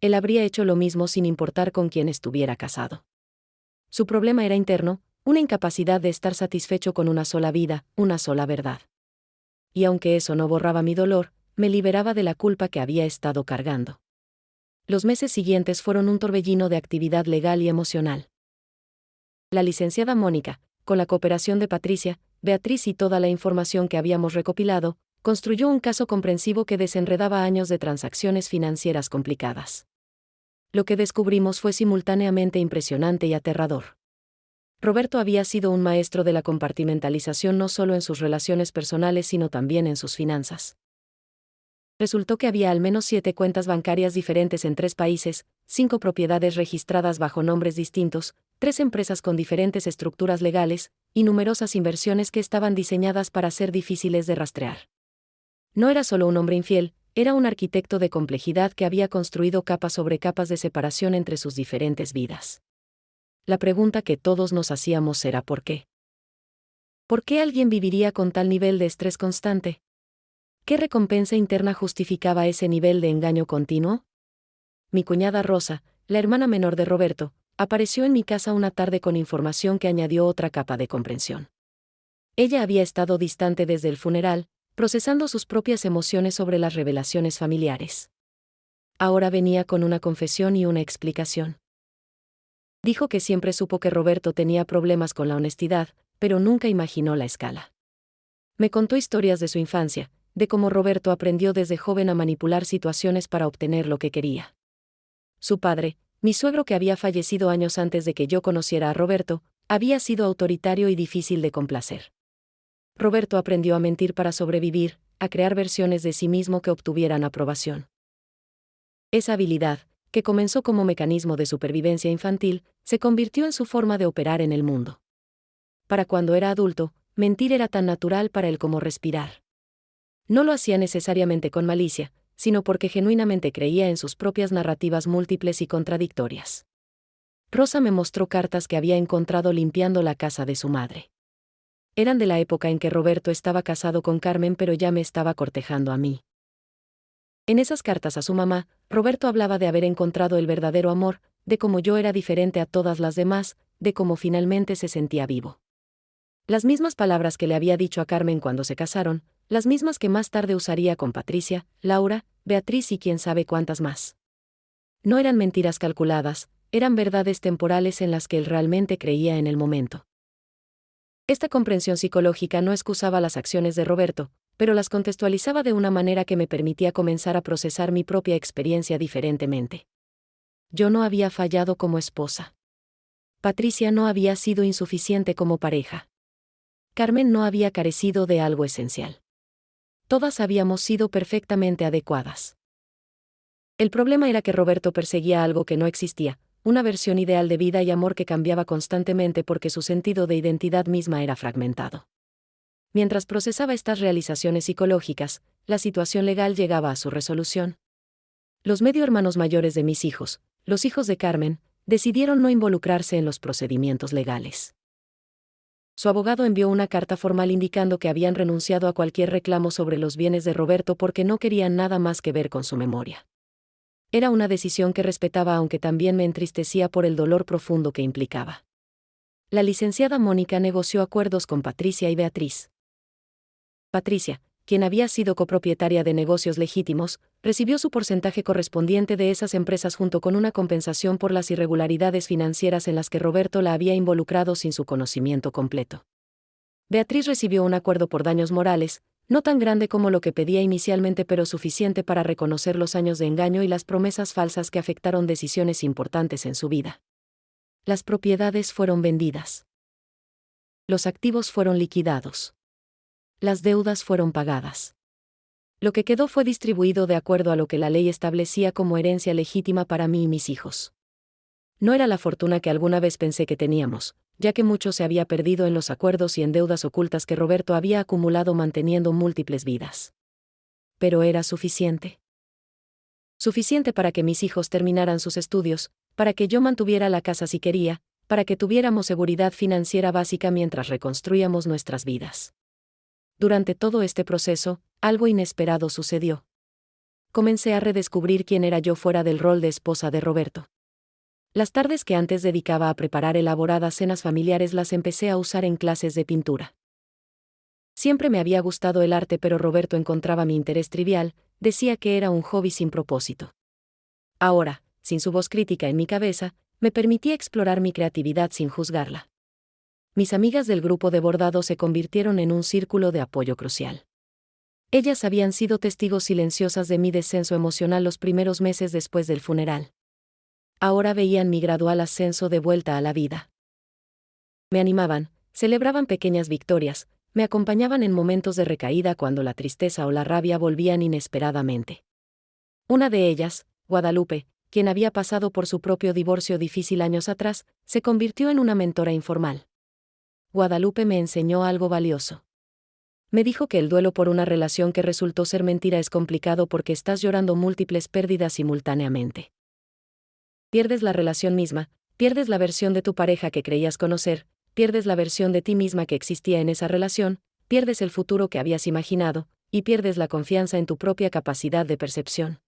S1: Él habría hecho lo mismo sin importar con quién estuviera casado. Su problema era interno, una incapacidad de estar satisfecho con una sola vida, una sola verdad. Y aunque eso no borraba mi dolor, me liberaba de la culpa que había estado cargando. Los meses siguientes fueron un torbellino de actividad legal y emocional. La licenciada Mónica, con la cooperación de Patricia, Beatriz y toda la información que habíamos recopilado, construyó un caso comprensivo que desenredaba años de transacciones financieras complicadas. Lo que descubrimos fue simultáneamente impresionante y aterrador. Roberto había sido un maestro de la compartimentalización no solo en sus relaciones personales sino también en sus finanzas. Resultó que había al menos 7 cuentas bancarias diferentes en 3 países, 5 propiedades registradas bajo nombres distintos, 3 empresas con diferentes estructuras legales, y numerosas inversiones que estaban diseñadas para ser difíciles de rastrear. No era solo un hombre infiel, era un arquitecto de complejidad que había construido capas sobre capas de separación entre sus diferentes vidas. La pregunta que todos nos hacíamos era ¿por qué? ¿Por qué alguien viviría con tal nivel de estrés constante? ¿Qué recompensa interna justificaba ese nivel de engaño continuo? Mi cuñada Rosa, la hermana menor de Roberto, apareció en mi casa una tarde con información que añadió otra capa de comprensión. Ella había estado distante desde el funeral, procesando sus propias emociones sobre las revelaciones familiares. Ahora venía con una confesión y una explicación. Dijo que siempre supo que Roberto tenía problemas con la honestidad, pero nunca imaginó la escala. Me contó historias de su infancia, de cómo Roberto aprendió desde joven a manipular situaciones para obtener lo que quería. Su padre, mi suegro que había fallecido años antes de que yo conociera a Roberto, había sido autoritario y difícil de complacer. Roberto aprendió a mentir para sobrevivir, a crear versiones de sí mismo que obtuvieran aprobación. Esa habilidad, que comenzó como mecanismo de supervivencia infantil, se convirtió en su forma de operar en el mundo. Para cuando era adulto, mentir era tan natural para él como respirar. No lo hacía necesariamente con malicia, sino porque genuinamente creía en sus propias narrativas múltiples y contradictorias. Rosa me mostró cartas que había encontrado limpiando la casa de su madre. Eran de la época en que Roberto estaba casado con Carmen, pero ya me estaba cortejando a mí. En esas cartas a su mamá, Roberto hablaba de haber encontrado el verdadero amor, de cómo yo era diferente a todas las demás, de cómo finalmente se sentía vivo. Las mismas palabras que le había dicho a Carmen cuando se casaron, las mismas que más tarde usaría con Patricia, Laura, Beatriz y quién sabe cuántas más. No eran mentiras calculadas, eran verdades temporales en las que él realmente creía en el momento. Esta comprensión psicológica no excusaba las acciones de Roberto, pero las contextualizaba de una manera que me permitía comenzar a procesar mi propia experiencia diferentemente. Yo no había fallado como esposa. Patricia no había sido insuficiente como pareja. Carmen no había carecido de algo esencial. Todas habíamos sido perfectamente adecuadas. El problema era que Roberto perseguía algo que no existía, una versión ideal de vida y amor que cambiaba constantemente porque su sentido de identidad misma era fragmentado. Mientras procesaba estas realizaciones psicológicas, la situación legal llegaba a su resolución. Los medio hermanos mayores de mis hijos, los hijos de Carmen, decidieron no involucrarse en los procedimientos legales. Su abogado envió una carta formal indicando que habían renunciado a cualquier reclamo sobre los bienes de Roberto porque no querían nada más que ver con su memoria. Era una decisión que respetaba, aunque también me entristecía por el dolor profundo que implicaba. La licenciada Mónica negoció acuerdos con Patricia y Beatriz. Patricia, quien había sido copropietaria de negocios legítimos, recibió su porcentaje correspondiente de esas empresas junto con una compensación por las irregularidades financieras en las que Roberto la había involucrado sin su conocimiento completo. Beatriz recibió un acuerdo por daños morales, no tan grande como lo que pedía inicialmente, pero suficiente para reconocer los años de engaño y las promesas falsas que afectaron decisiones importantes en su vida. Las propiedades fueron vendidas. Los activos fueron liquidados. Las deudas fueron pagadas. Lo que quedó fue distribuido de acuerdo a lo que la ley establecía como herencia legítima para mí y mis hijos. No era la fortuna que alguna vez pensé que teníamos, ya que mucho se había perdido en los acuerdos y en deudas ocultas que Roberto había acumulado manteniendo múltiples vidas. Pero era suficiente. Suficiente para que mis hijos terminaran sus estudios, para que yo mantuviera la casa si quería, para que tuviéramos seguridad financiera básica mientras reconstruíamos nuestras vidas. Durante todo este proceso, algo inesperado sucedió. Comencé a redescubrir quién era yo fuera del rol de esposa de Roberto. Las tardes que antes dedicaba a preparar elaboradas cenas familiares las empecé a usar en clases de pintura. Siempre me había gustado el arte, pero Roberto encontraba mi interés trivial, decía que era un hobby sin propósito. Ahora, sin su voz crítica en mi cabeza, me permitía explorar mi creatividad sin juzgarla. Mis amigas del grupo de bordado se convirtieron en un círculo de apoyo crucial. Ellas habían sido testigos silenciosas de mi descenso emocional los primeros meses después del funeral. Ahora veían mi gradual ascenso de vuelta a la vida. Me animaban, celebraban pequeñas victorias, me acompañaban en momentos de recaída cuando la tristeza o la rabia volvían inesperadamente. Una de ellas, Guadalupe, quien había pasado por su propio divorcio difícil años atrás, se convirtió en una mentora informal. Guadalupe me enseñó algo valioso. Me dijo que el duelo por una relación que resultó ser mentira es complicado porque estás llorando múltiples pérdidas simultáneamente. Pierdes la relación misma, pierdes la versión de tu pareja que creías conocer, pierdes la versión de ti misma que existía en esa relación, pierdes el futuro que habías imaginado, y pierdes la confianza en tu propia capacidad de percepción.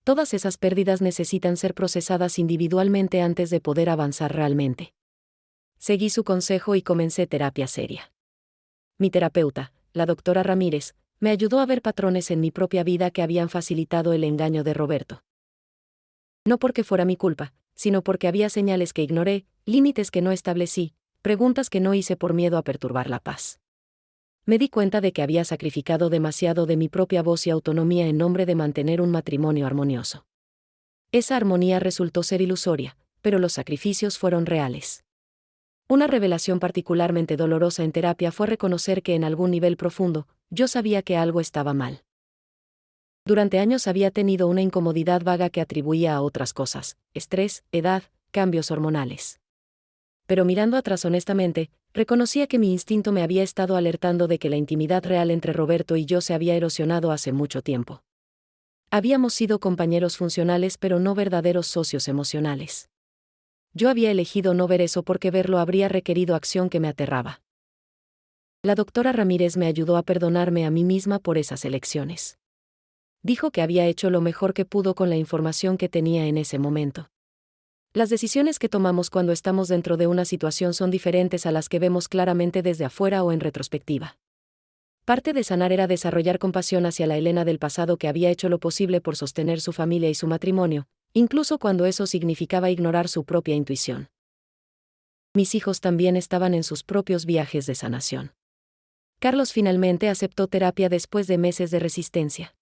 S1: Todas esas pérdidas necesitan ser procesadas individualmente antes de poder avanzar realmente. Seguí su consejo y comencé terapia seria. Mi terapeuta, la doctora Ramírez, me ayudó a ver patrones en mi propia vida que habían facilitado el engaño de Roberto. No porque fuera mi culpa, sino porque había señales que ignoré, límites que no establecí, preguntas que no hice por miedo a perturbar la paz. Me di cuenta de que había sacrificado demasiado de mi propia voz y autonomía en nombre de mantener un matrimonio armonioso. Esa armonía resultó ser ilusoria, pero los sacrificios fueron reales. Una revelación particularmente dolorosa en terapia fue reconocer que en algún nivel profundo, yo sabía que algo estaba mal. Durante años había tenido una incomodidad vaga que atribuía a otras cosas: estrés, edad, cambios hormonales. Pero mirando atrás honestamente, reconocía que mi instinto me había estado alertando de que la intimidad real entre Roberto y yo se había erosionado hace mucho tiempo. Habíamos sido compañeros funcionales pero no verdaderos socios emocionales. Yo había elegido no ver eso porque verlo habría requerido acción que me aterraba. La doctora Ramírez me ayudó a perdonarme a mí misma por esas elecciones. Dijo que había hecho lo mejor que pudo con la información que tenía en ese momento. Las decisiones que tomamos cuando estamos dentro de una situación son diferentes a las que vemos claramente desde afuera o en retrospectiva. Parte de sanar era desarrollar compasión hacia la Elena del pasado que había hecho lo posible por sostener su familia y su matrimonio, incluso cuando eso significaba ignorar su propia intuición. Mis hijos también estaban en sus propios viajes de sanación. Carlos finalmente aceptó terapia después de meses de resistencia.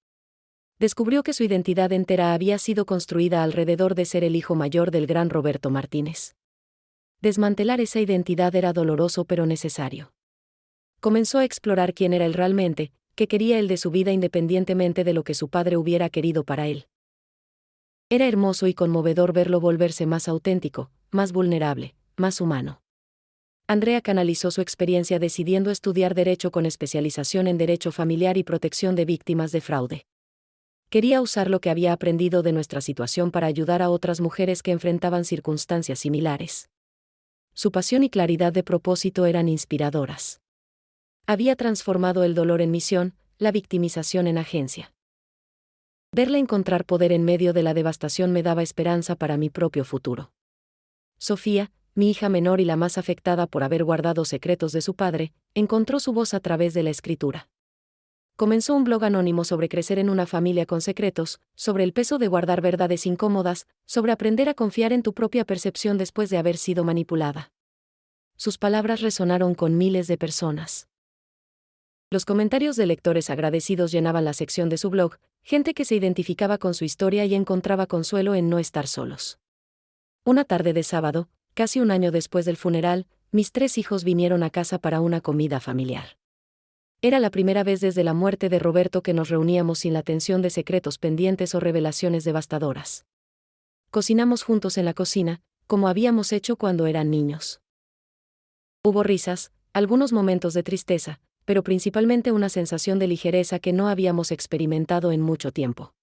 S1: Descubrió que su identidad entera había sido construida alrededor de ser el hijo mayor del gran Roberto Martínez. Desmantelar esa identidad era doloroso pero necesario. Comenzó a explorar quién era él realmente, qué quería él de su vida independientemente de lo que su padre hubiera querido para él. Era hermoso y conmovedor verlo volverse más auténtico, más vulnerable, más humano. Andrea canalizó su experiencia decidiendo estudiar Derecho con especialización en Derecho Familiar y Protección de Víctimas de Fraude. Quería usar lo que había aprendido de nuestra situación para ayudar a otras mujeres que enfrentaban circunstancias similares. Su pasión y claridad de propósito eran inspiradoras. Había transformado el dolor en misión, la victimización en agencia. Verla encontrar poder en medio de la devastación me daba esperanza para mi propio futuro. Sofía, mi hija menor y la más afectada por haber guardado secretos de su padre, encontró su voz a través de la escritura. Comenzó un blog anónimo sobre crecer en una familia con secretos, sobre el peso de guardar verdades incómodas, sobre aprender a confiar en tu propia percepción después de haber sido manipulada. Sus palabras resonaron con miles de personas. Los comentarios de lectores agradecidos llenaban la sección de su blog, gente que se identificaba con su historia y encontraba consuelo en no estar solos. Una tarde de sábado, casi un año después del funeral, mis 3 hijos vinieron a casa para una comida familiar. Era la primera vez desde la muerte de Roberto que nos reuníamos sin la tensión de secretos pendientes o revelaciones devastadoras. Cocinamos juntos en la cocina, como habíamos hecho cuando eran niños. Hubo risas, algunos momentos de tristeza, pero principalmente una sensación de ligereza que no habíamos experimentado en mucho tiempo.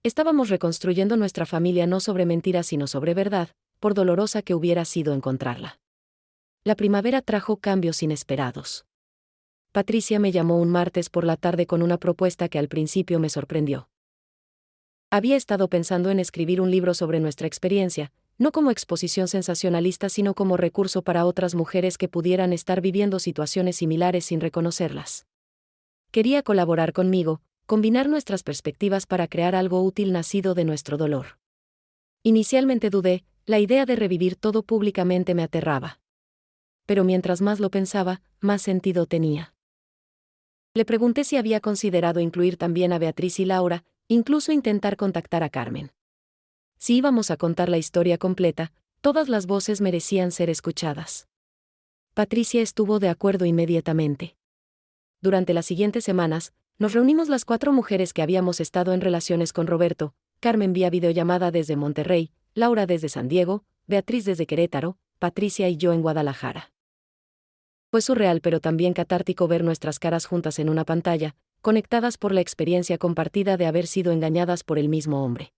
S1: Estábamos reconstruyendo nuestra familia no sobre mentiras sino sobre verdad, por dolorosa que hubiera sido encontrarla. La primavera trajo cambios inesperados. Patricia me llamó un martes por la tarde con una propuesta que al principio me sorprendió. Había estado pensando en escribir un libro sobre nuestra experiencia, no como exposición sensacionalista sino como recurso para otras mujeres que pudieran estar viviendo situaciones similares sin reconocerlas. Quería colaborar conmigo, combinar nuestras perspectivas para crear algo útil nacido de nuestro dolor. Inicialmente dudé, la idea de revivir todo públicamente me aterraba. Pero mientras más lo pensaba, más sentido tenía. Le pregunté si había considerado incluir también a Beatriz y Laura, incluso intentar contactar a Carmen. Si íbamos a contar la historia completa, todas las voces merecían ser escuchadas. Patricia estuvo de acuerdo inmediatamente. Durante las siguientes semanas, nos reunimos las 4 mujeres que habíamos estado en relaciones con Roberto, Carmen vía videollamada desde Monterrey, Laura desde San Diego, Beatriz desde Querétaro, Patricia y yo en Guadalajara. Fue surreal pero también catártico ver nuestras caras juntas en una pantalla, conectadas por la experiencia compartida de haber sido engañadas por el mismo hombre.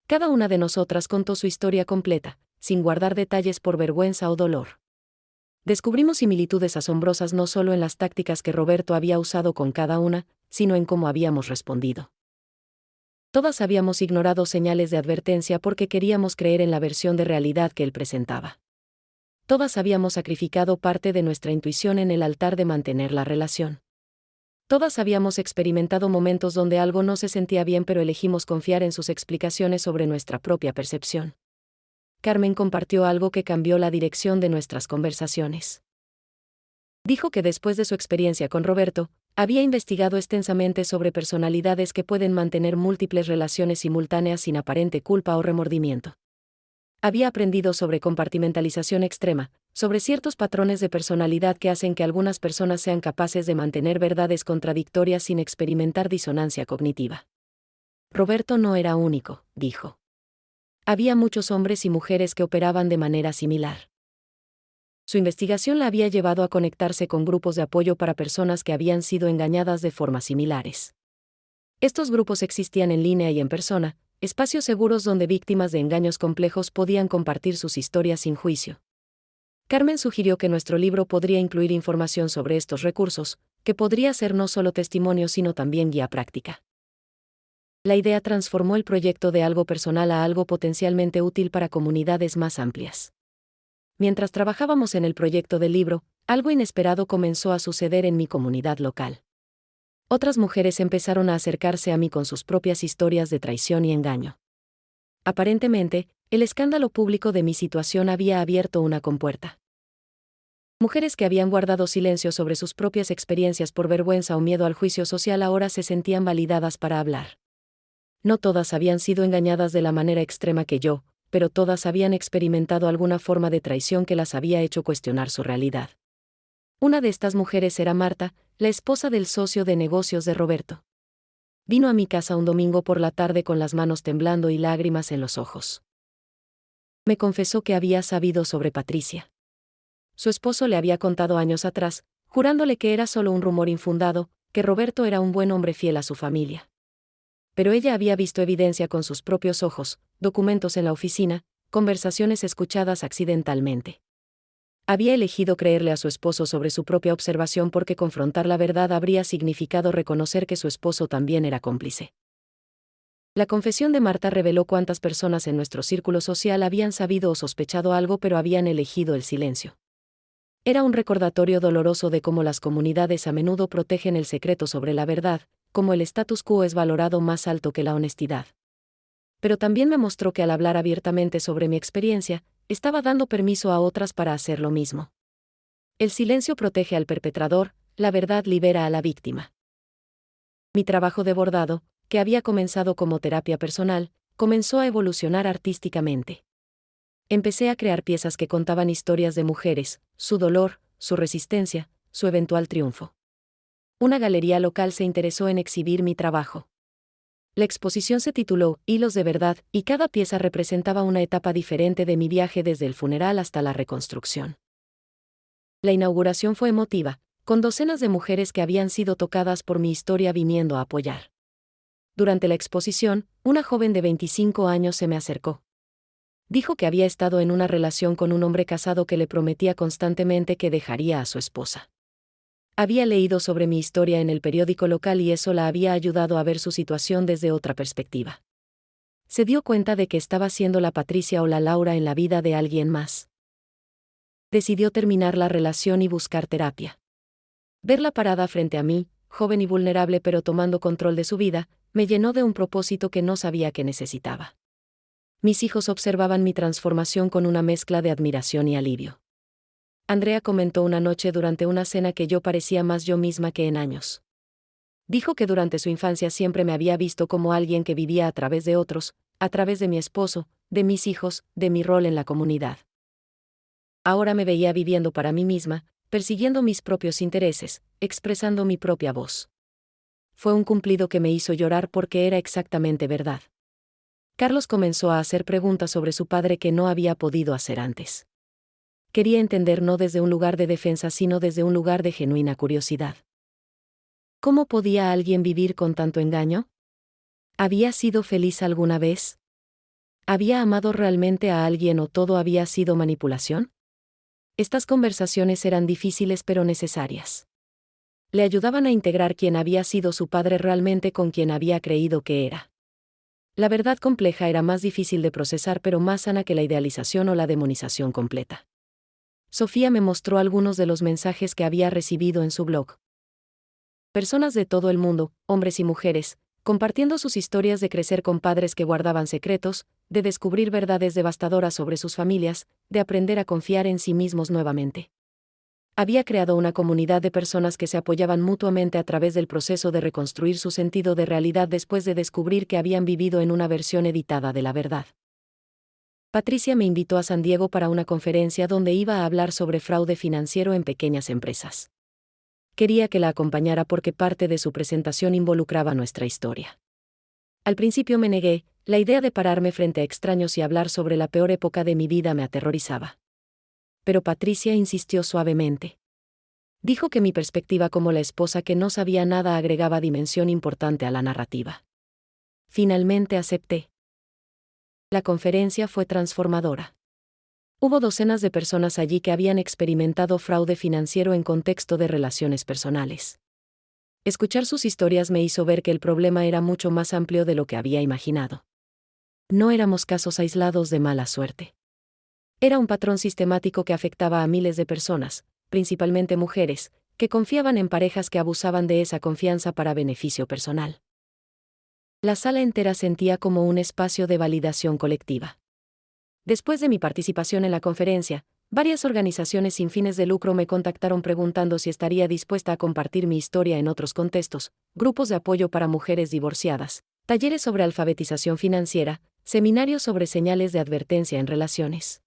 S1: Cada una de nosotras contó su historia completa, sin guardar detalles por vergüenza o dolor. Descubrimos similitudes asombrosas no solo en las tácticas que Roberto había usado con cada una, sino en cómo habíamos respondido. Todas habíamos ignorado señales de advertencia porque queríamos creer en la versión de realidad que él presentaba. Todas habíamos sacrificado parte de nuestra intuición en el altar de mantener la relación. Todas habíamos experimentado momentos donde algo no se sentía bien pero elegimos confiar en sus explicaciones sobre nuestra propia percepción. Carmen compartió algo que cambió la dirección de nuestras conversaciones. Dijo que después de su experiencia con Roberto, había investigado extensamente sobre personalidades que pueden mantener múltiples relaciones simultáneas sin aparente culpa o remordimiento. Había aprendido sobre compartimentalización extrema, sobre ciertos patrones de personalidad que hacen que algunas personas sean capaces de mantener verdades contradictorias sin experimentar disonancia cognitiva. Roberto no era único, dijo. Había muchos hombres y mujeres que operaban de manera similar. Su investigación la había llevado a conectarse con grupos de apoyo para personas que habían sido engañadas de formas similares. Estos grupos existían en línea y en persona, espacios seguros donde víctimas de engaños complejos podían compartir sus historias sin juicio. Carmen sugirió que nuestro libro podría incluir información sobre estos recursos, que podría ser no solo testimonio sino también guía práctica. La idea transformó el proyecto de algo personal a algo potencialmente útil para comunidades más amplias. Mientras trabajábamos en el proyecto del libro, algo inesperado comenzó a suceder en mi comunidad local. Otras mujeres empezaron a acercarse a mí con sus propias historias de traición y engaño. Aparentemente, el escándalo público de mi situación había abierto una compuerta. Mujeres que habían guardado silencio sobre sus propias experiencias por vergüenza o miedo al juicio social ahora se sentían validadas para hablar. No todas habían sido engañadas de la manera extrema que yo, pero todas habían experimentado alguna forma de traición que las había hecho cuestionar su realidad. Una de estas mujeres era Marta, la esposa del socio de negocios de Roberto. Vino a mi casa un domingo por la tarde con las manos temblando y lágrimas en los ojos. Me confesó que había sabido sobre Patricia. Su esposo le había contado años atrás, jurándole que era solo un rumor infundado, que Roberto era un buen hombre fiel a su familia. Pero ella había visto evidencia con sus propios ojos, documentos en la oficina, conversaciones escuchadas accidentalmente. Había elegido creerle a su esposo sobre su propia observación porque confrontar la verdad habría significado reconocer que su esposo también era cómplice. La confesión de Marta reveló cuántas personas en nuestro círculo social habían sabido o sospechado algo pero habían elegido el silencio. Era un recordatorio doloroso de cómo las comunidades a menudo protegen el secreto sobre la verdad, cómo el status quo es valorado más alto que la honestidad. Pero también me mostró que al hablar abiertamente sobre mi experiencia, estaba dando permiso a otras para hacer lo mismo. El silencio protege al perpetrador, la verdad libera a la víctima. Mi trabajo de bordado, que había comenzado como terapia personal, comenzó a evolucionar artísticamente. Empecé a crear piezas que contaban historias de mujeres, su dolor, su resistencia, su eventual triunfo. Una galería local se interesó en exhibir mi trabajo. La exposición se tituló Hilos de Verdad, y cada pieza representaba una etapa diferente de mi viaje desde el funeral hasta la reconstrucción. La inauguración fue emotiva, con docenas de mujeres que habían sido tocadas por mi historia viniendo a apoyar. Durante la exposición, una joven de 25 años se me acercó. Dijo que había estado en una relación con un hombre casado que le prometía constantemente que dejaría a su esposa. Había leído sobre mi historia en el periódico local y eso la había ayudado a ver su situación desde otra perspectiva. Se dio cuenta de que estaba siendo la Patricia o la Laura en la vida de alguien más. Decidió terminar la relación y buscar terapia. Verla parada frente a mí, joven y vulnerable pero tomando control de su vida, me llenó de un propósito que no sabía que necesitaba. Mis hijos observaban mi transformación con una mezcla de admiración y alivio. Andrea comentó una noche durante una cena que yo parecía más yo misma que en años. Dijo que durante su infancia siempre me había visto como alguien que vivía a través de otros, a través de mi esposo, de mis hijos, de mi rol en la comunidad. Ahora me veía viviendo para mí misma, persiguiendo mis propios intereses, expresando mi propia voz. Fue un cumplido que me hizo llorar porque era exactamente verdad. Carlos comenzó a hacer preguntas sobre su padre que no había podido hacer antes. Quería entender no desde un lugar de defensa sino desde un lugar de genuina curiosidad. ¿Cómo podía alguien vivir con tanto engaño? ¿Había sido feliz alguna vez? ¿Había amado realmente a alguien o todo había sido manipulación? Estas conversaciones eran difíciles pero necesarias. Le ayudaban a integrar quién había sido su padre realmente con quien había creído que era. La verdad compleja era más difícil de procesar pero más sana que la idealización o la demonización completa. Sofía me mostró algunos de los mensajes que había recibido en su blog. Personas de todo el mundo, hombres y mujeres, compartiendo sus historias de crecer con padres que guardaban secretos, de descubrir verdades devastadoras sobre sus familias, de aprender a confiar en sí mismos nuevamente. Había creado una comunidad de personas que se apoyaban mutuamente a través del proceso de reconstruir su sentido de realidad después de descubrir que habían vivido en una versión editada de la verdad. Patricia me invitó a San Diego para una conferencia donde iba a hablar sobre fraude financiero en pequeñas empresas. Quería que la acompañara porque parte de su presentación involucraba nuestra historia. Al principio me negué, la idea de pararme frente a extraños y hablar sobre la peor época de mi vida me aterrorizaba. Pero Patricia insistió suavemente. Dijo que mi perspectiva como la esposa que no sabía nada agregaba dimensión importante a la narrativa. Finalmente acepté. La conferencia fue transformadora. Hubo docenas de personas allí que habían experimentado fraude financiero en contexto de relaciones personales. Escuchar sus historias me hizo ver que el problema era mucho más amplio de lo que había imaginado. No éramos casos aislados de mala suerte. Era un patrón sistemático que afectaba a miles de personas, principalmente mujeres, que confiaban en parejas que abusaban de esa confianza para beneficio personal. La sala entera sentía como un espacio de validación colectiva. Después de mi participación en la conferencia, varias organizaciones sin fines de lucro me contactaron preguntando si estaría dispuesta a compartir mi historia en otros contextos, grupos de apoyo para mujeres divorciadas, talleres sobre alfabetización financiera, seminarios sobre señales de advertencia en relaciones.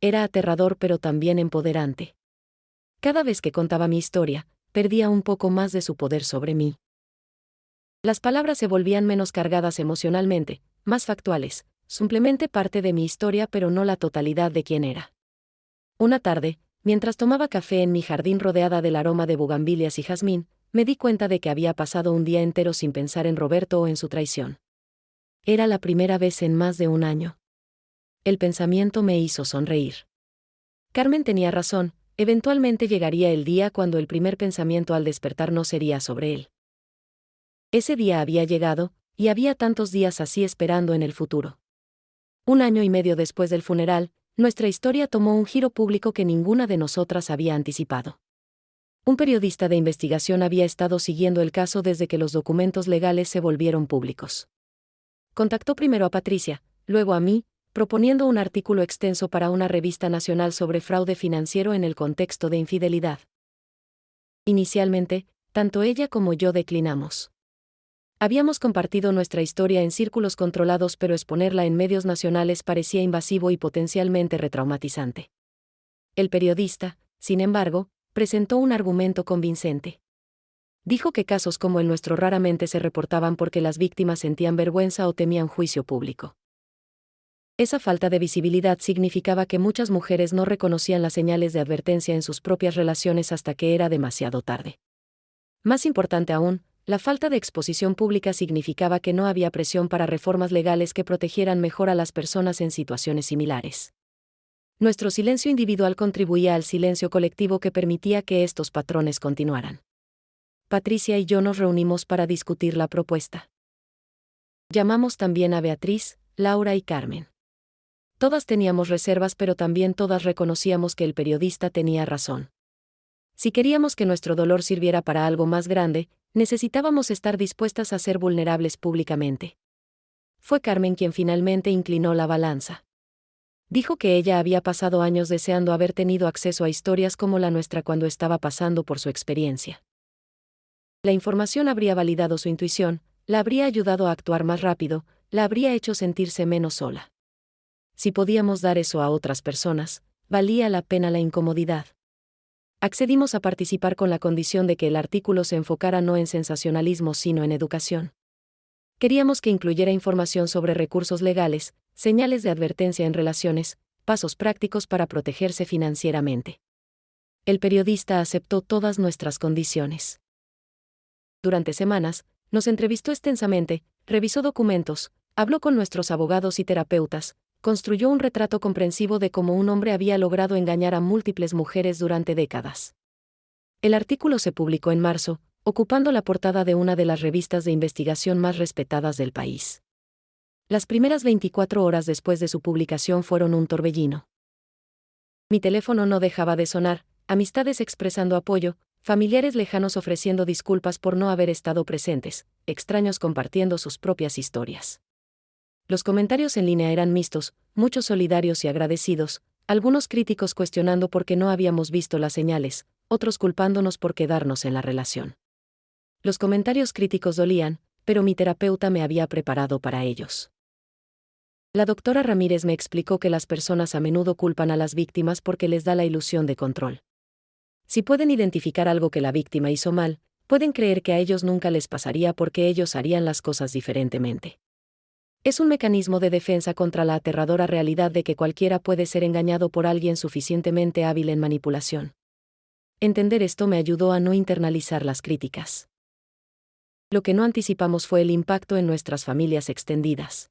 S1: Era aterrador pero también empoderante. Cada vez que contaba mi historia, perdía un poco más de su poder sobre mí. Las palabras se volvían menos cargadas emocionalmente, más factuales, simplemente parte de mi historia pero no la totalidad de quién era. Una tarde, mientras tomaba café en mi jardín rodeada del aroma de bugambilias y jazmín, me di cuenta de que había pasado un día entero sin pensar en Roberto o en su traición. Era la primera vez en más de un año. El pensamiento me hizo sonreír. Carmen tenía razón, eventualmente llegaría el día cuando el primer pensamiento al despertar no sería sobre él. Ese día había llegado, y había tantos días así esperando en el futuro. 1 año y medio después del funeral, nuestra historia tomó un giro público que ninguna de nosotras había anticipado. Un periodista de investigación había estado siguiendo el caso desde que los documentos legales se volvieron públicos. Contactó primero a Patricia, luego a mí, proponiendo un artículo extenso para una revista nacional sobre fraude financiero en el contexto de infidelidad. Inicialmente, tanto ella como yo declinamos. Habíamos compartido nuestra historia en círculos controlados, pero exponerla en medios nacionales parecía invasivo y potencialmente retraumatizante. El periodista, sin embargo, presentó un argumento convincente. Dijo que casos como el nuestro raramente se reportaban porque las víctimas sentían vergüenza o temían juicio público. Esa falta de visibilidad significaba que muchas mujeres no reconocían las señales de advertencia en sus propias relaciones hasta que era demasiado tarde. Más importante aún, la falta de exposición pública significaba que no había presión para reformas legales que protegieran mejor a las personas en situaciones similares. Nuestro silencio individual contribuía al silencio colectivo que permitía que estos patrones continuaran. Patricia y yo nos reunimos para discutir la propuesta. Llamamos también a Beatriz, Laura y Carmen. Todas teníamos reservas, pero también todas reconocíamos que el periodista tenía razón. Si queríamos que nuestro dolor sirviera para algo más grande, necesitábamos estar dispuestas a ser vulnerables públicamente. Fue Carmen quien finalmente inclinó la balanza. Dijo que ella había pasado años deseando haber tenido acceso a historias como la nuestra cuando estaba pasando por su experiencia. La información habría validado su intuición, la habría ayudado a actuar más rápido, la habría hecho sentirse menos sola. Si podíamos dar eso a otras personas, valía la pena la incomodidad. Accedimos a participar con la condición de que el artículo se enfocara no en sensacionalismo sino en educación. Queríamos que incluyera información sobre recursos legales, señales de advertencia en relaciones, pasos prácticos para protegerse financieramente. El periodista aceptó todas nuestras condiciones. Durante semanas, nos entrevistó extensamente, revisó documentos, habló con nuestros abogados y terapeutas, construyó un retrato comprensivo de cómo un hombre había logrado engañar a múltiples mujeres durante décadas. El artículo se publicó en marzo, ocupando la portada de una de las revistas de investigación más respetadas del país. Las primeras 24 horas después de su publicación fueron un torbellino. Mi teléfono no dejaba de sonar, amistades expresando apoyo, familiares lejanos ofreciendo disculpas por no haber estado presentes, extraños compartiendo sus propias historias. Los comentarios en línea eran mixtos, muchos solidarios y agradecidos, algunos críticos cuestionando por qué no habíamos visto las señales, otros culpándonos por quedarnos en la relación. Los comentarios críticos dolían, pero mi terapeuta me había preparado para ellos. La doctora Ramírez me explicó que las personas a menudo culpan a las víctimas porque les da la ilusión de control. Si pueden identificar algo que la víctima hizo mal, pueden creer que a ellos nunca les pasaría porque ellos harían las cosas diferentemente. Es un mecanismo de defensa contra la aterradora realidad de que cualquiera puede ser engañado por alguien suficientemente hábil en manipulación. Entender esto me ayudó a no internalizar las críticas. Lo que no anticipamos fue el impacto en nuestras familias extendidas.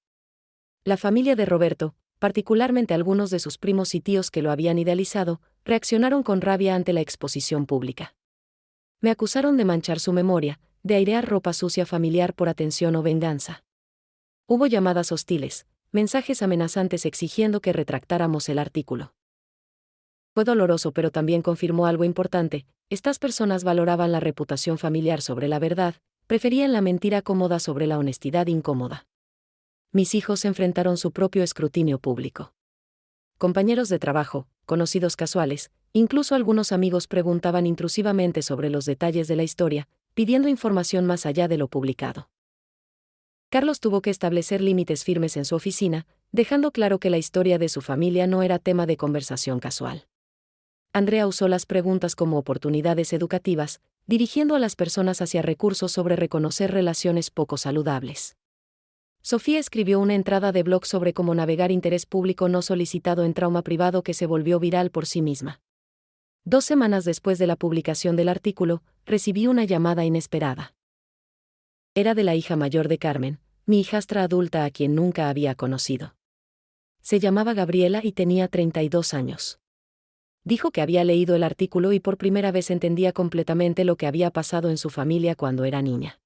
S1: La familia de Roberto, particularmente algunos de sus primos y tíos que lo habían idealizado, reaccionaron con rabia ante la exposición pública. Me acusaron de manchar su memoria, de airear ropa sucia familiar por atención o venganza. Hubo llamadas hostiles, mensajes amenazantes exigiendo que retractáramos el artículo. Fue doloroso, pero también confirmó algo importante: estas personas valoraban la reputación familiar sobre la verdad, preferían la mentira cómoda sobre la honestidad incómoda. Mis hijos enfrentaron su propio escrutinio público. Compañeros de trabajo, conocidos casuales, incluso algunos amigos preguntaban intrusivamente sobre los detalles de la historia, pidiendo información más allá de lo publicado. Carlos tuvo que establecer límites firmes en su oficina, dejando claro que la historia de su familia no era tema de conversación casual. Andrea usó las preguntas como oportunidades educativas, dirigiendo a las personas hacia recursos sobre reconocer relaciones poco saludables. Sofía escribió una entrada de blog sobre cómo navegar interés público no solicitado en trauma privado que se volvió viral por sí misma. 2 semanas después de la publicación del artículo, recibí una llamada inesperada. Era de la hija mayor de Carmen, mi hijastra adulta a quien nunca había conocido. Se llamaba Gabriela y tenía 32 años. Dijo que había leído el artículo y por primera vez entendía completamente lo que había pasado en su familia cuando era niña.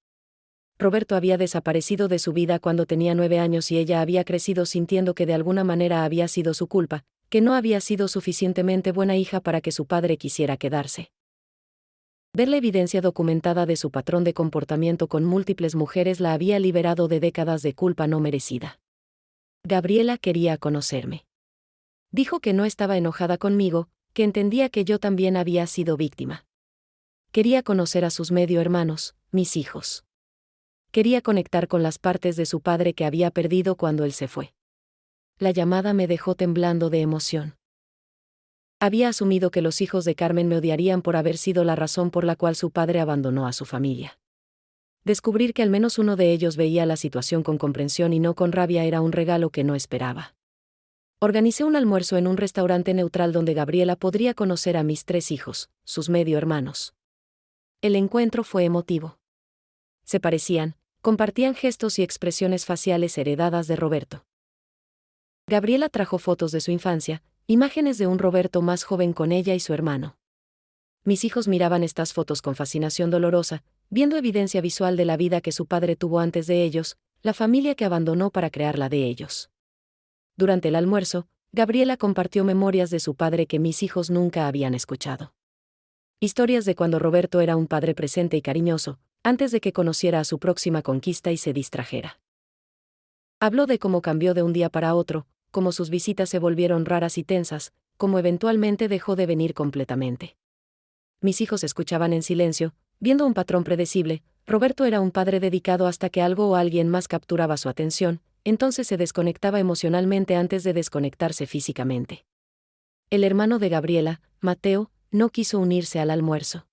S1: Roberto había desaparecido de su vida cuando tenía 9 años y ella había crecido sintiendo que de alguna manera había sido su culpa, que no había sido suficientemente buena hija para que su padre quisiera quedarse. Ver la evidencia documentada de su patrón de comportamiento con múltiples mujeres la había liberado de décadas de culpa no merecida. Gabriela quería conocerme. Dijo que no estaba enojada conmigo, que entendía que yo también había sido víctima. Quería conocer a sus medio hermanos, mis hijos. Quería conectar con las partes de su padre que había perdido cuando él se fue. La llamada me dejó temblando de emoción. Había asumido que los hijos de Carmen me odiarían por haber sido la razón por la cual su padre abandonó a su familia. Descubrir que al menos uno de ellos veía la situación con comprensión y no con rabia era un regalo que no esperaba. Organicé un almuerzo en un restaurante neutral donde Gabriela podría conocer a mis 3 hijos, sus medio hermanos. El encuentro fue emotivo. Se parecían, compartían gestos y expresiones faciales heredadas de Roberto. Gabriela trajo fotos de su infancia, imágenes de un Roberto más joven con ella y su hermano. Mis hijos miraban estas fotos con fascinación dolorosa, viendo evidencia visual de la vida que su padre tuvo antes de ellos, la familia que abandonó para crear la de ellos. Durante el almuerzo, Gabriela compartió memorias de su padre que mis hijos nunca habían escuchado. Historias de cuando Roberto era un padre presente y cariñoso, antes de que conociera a su próxima conquista y se distrajera. Habló de cómo cambió de un día para otro, cómo sus visitas se volvieron raras y tensas, cómo eventualmente dejó de venir completamente. Mis hijos escuchaban en silencio, viendo un patrón predecible. Roberto era un padre dedicado hasta que algo o alguien más capturaba su atención, entonces se desconectaba emocionalmente antes de desconectarse físicamente. El hermano de Gabriela, Mateo, no quiso unirse al almuerzo.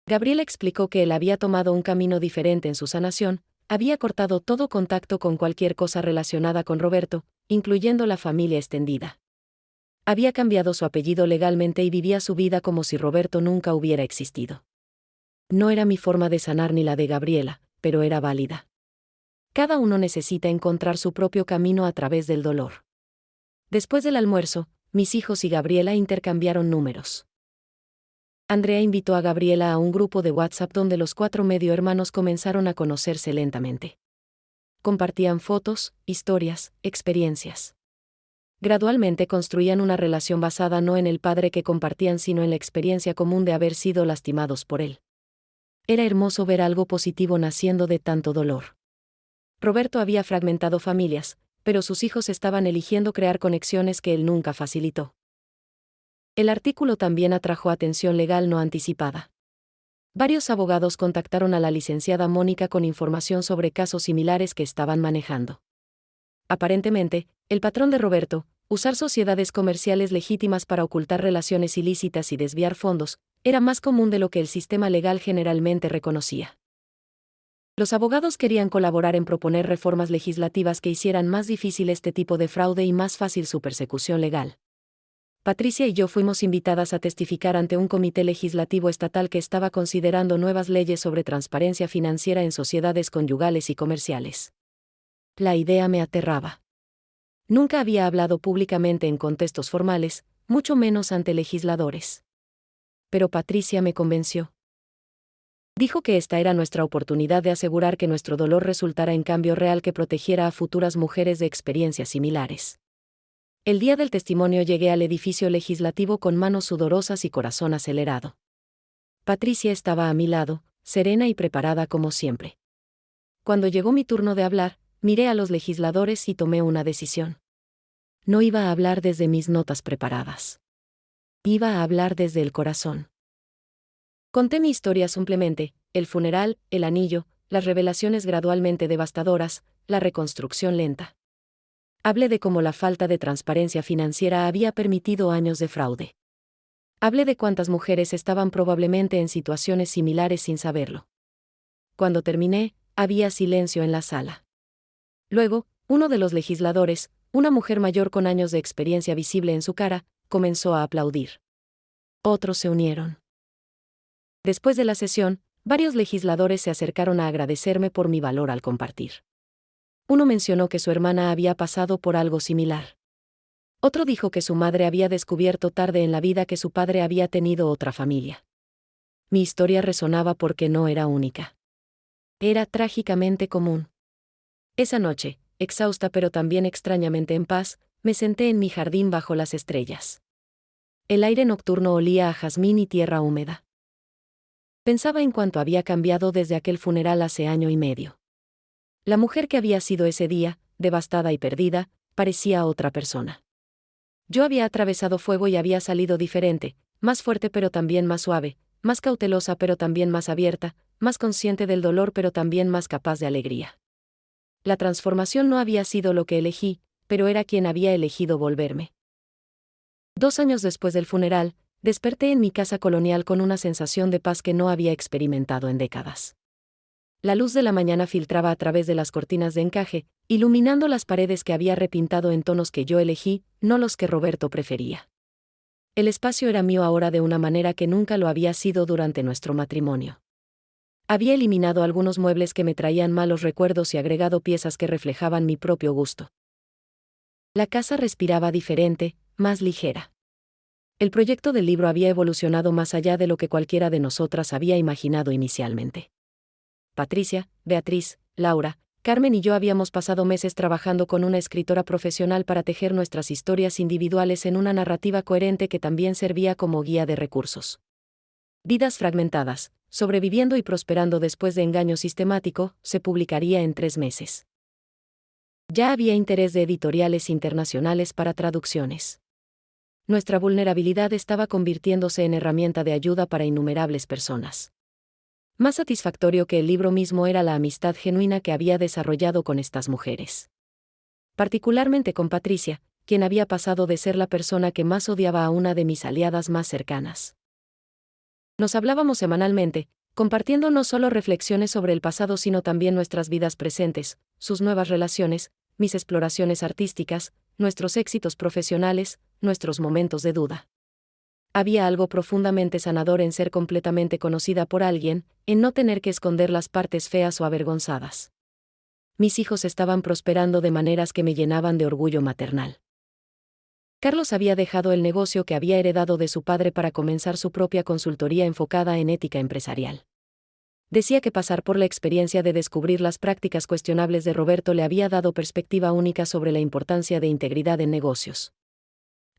S1: Gabriela explicó que él había tomado un camino diferente en su sanación, había cortado todo contacto con cualquier cosa relacionada con Roberto, incluyendo la familia extendida. Había cambiado su apellido legalmente y vivía su vida como si Roberto nunca hubiera existido. No era mi forma de sanar ni la de Gabriela, pero era válida. Cada uno necesita encontrar su propio camino a través del dolor. Después del almuerzo, mis hijos y Gabriela intercambiaron números. Andrea invitó a Gabriela a un grupo de WhatsApp donde los 4 medio hermanos comenzaron a conocerse lentamente. Compartían fotos, historias, experiencias. Gradualmente construían una relación basada no en el padre que compartían sino en la experiencia común de haber sido lastimados por él. Era hermoso ver algo positivo naciendo de tanto dolor. Roberto había fragmentado familias, pero sus hijos estaban eligiendo crear conexiones que él nunca facilitó. El artículo también atrajo atención legal no anticipada. Varios abogados contactaron a la licenciada Mónica con información sobre casos similares que estaban manejando. Aparentemente, el patrón de Roberto, usar sociedades comerciales legítimas para ocultar relaciones ilícitas y desviar fondos, era más común de lo que el sistema legal generalmente reconocía. Los abogados querían colaborar en proponer reformas legislativas que hicieran más difícil este tipo de fraude y más fácil su persecución legal. Patricia y yo fuimos invitadas a testificar ante un comité legislativo estatal que estaba considerando nuevas leyes sobre transparencia financiera en sociedades conyugales y comerciales. La idea me aterraba. Nunca había hablado públicamente en contextos formales, mucho menos ante legisladores. Pero Patricia me convenció. Dijo que esta era nuestra oportunidad de asegurar que nuestro dolor resultara en cambio real que protegiera a futuras mujeres de experiencias similares. El día del testimonio llegué al edificio legislativo con manos sudorosas y corazón acelerado. Patricia estaba a mi lado, serena y preparada como siempre. Cuando llegó mi turno de hablar, miré a los legisladores y tomé una decisión. No iba a hablar desde mis notas preparadas. Iba a hablar desde el corazón. Conté mi historia simplemente: el funeral, el anillo, las revelaciones gradualmente devastadoras, la reconstrucción lenta. Hablé de cómo la falta de transparencia financiera había permitido años de fraude. Hablé de cuántas mujeres estaban probablemente en situaciones similares sin saberlo. Cuando terminé, había silencio en la sala. Luego, uno de los legisladores, una mujer mayor con años de experiencia visible en su cara, comenzó a aplaudir. Otros se unieron. Después de la sesión, varios legisladores se acercaron a agradecerme por mi valor al compartir. Uno mencionó que su hermana había pasado por algo similar. Otro dijo que su madre había descubierto tarde en la vida que su padre había tenido otra familia. Mi historia resonaba porque no era única. Era trágicamente común. Esa noche, exhausta pero también extrañamente en paz, me senté en mi jardín bajo las estrellas. El aire nocturno olía a jazmín y tierra húmeda. Pensaba en cuánto había cambiado desde aquel funeral hace año y medio. La mujer que había sido ese día, devastada y perdida, parecía otra persona. Yo había atravesado fuego y había salido diferente, más fuerte pero también más suave, más cautelosa pero también más abierta, más consciente del dolor pero también más capaz de alegría. La transformación no había sido lo que elegí, pero era quien había elegido volverme. 2 años después del funeral, desperté en mi casa colonial con una sensación de paz que no había experimentado en décadas. La luz de la mañana filtraba a través de las cortinas de encaje, iluminando las paredes que había repintado en tonos que yo elegí, no los que Roberto prefería. El espacio era mío ahora de una manera que nunca lo había sido durante nuestro matrimonio. Había eliminado algunos muebles que me traían malos recuerdos y agregado piezas que reflejaban mi propio gusto. La casa respiraba diferente, más ligera. El proyecto del libro había evolucionado más allá de lo que cualquiera de nosotras había imaginado inicialmente. Patricia, Beatriz, Laura, Carmen y yo habíamos pasado meses trabajando con una escritora profesional para tejer nuestras historias individuales en una narrativa coherente que también servía como guía de recursos. Vidas fragmentadas, sobreviviendo y prosperando después de engaño sistemático, se publicaría en 3 meses. Ya había interés de editoriales internacionales para traducciones. Nuestra vulnerabilidad estaba convirtiéndose en herramienta de ayuda para innumerables personas. Más satisfactorio que el libro mismo era la amistad genuina que había desarrollado con estas mujeres. Particularmente con Patricia, quien había pasado de ser la persona que más odiaba a una de mis aliadas más cercanas. Nos hablábamos semanalmente, compartiendo no solo reflexiones sobre el pasado sino también nuestras vidas presentes, sus nuevas relaciones, mis exploraciones artísticas, nuestros éxitos profesionales, nuestros momentos de duda. Había algo profundamente sanador en ser completamente conocida por alguien, en no tener que esconder las partes feas o avergonzadas. Mis hijos estaban prosperando de maneras que me llenaban de orgullo maternal. Carlos había dejado el negocio que había heredado de su padre para comenzar su propia consultoría enfocada en ética empresarial. Decía que pasar por la experiencia de descubrir las prácticas cuestionables de Roberto le había dado perspectiva única sobre la importancia de integridad en negocios.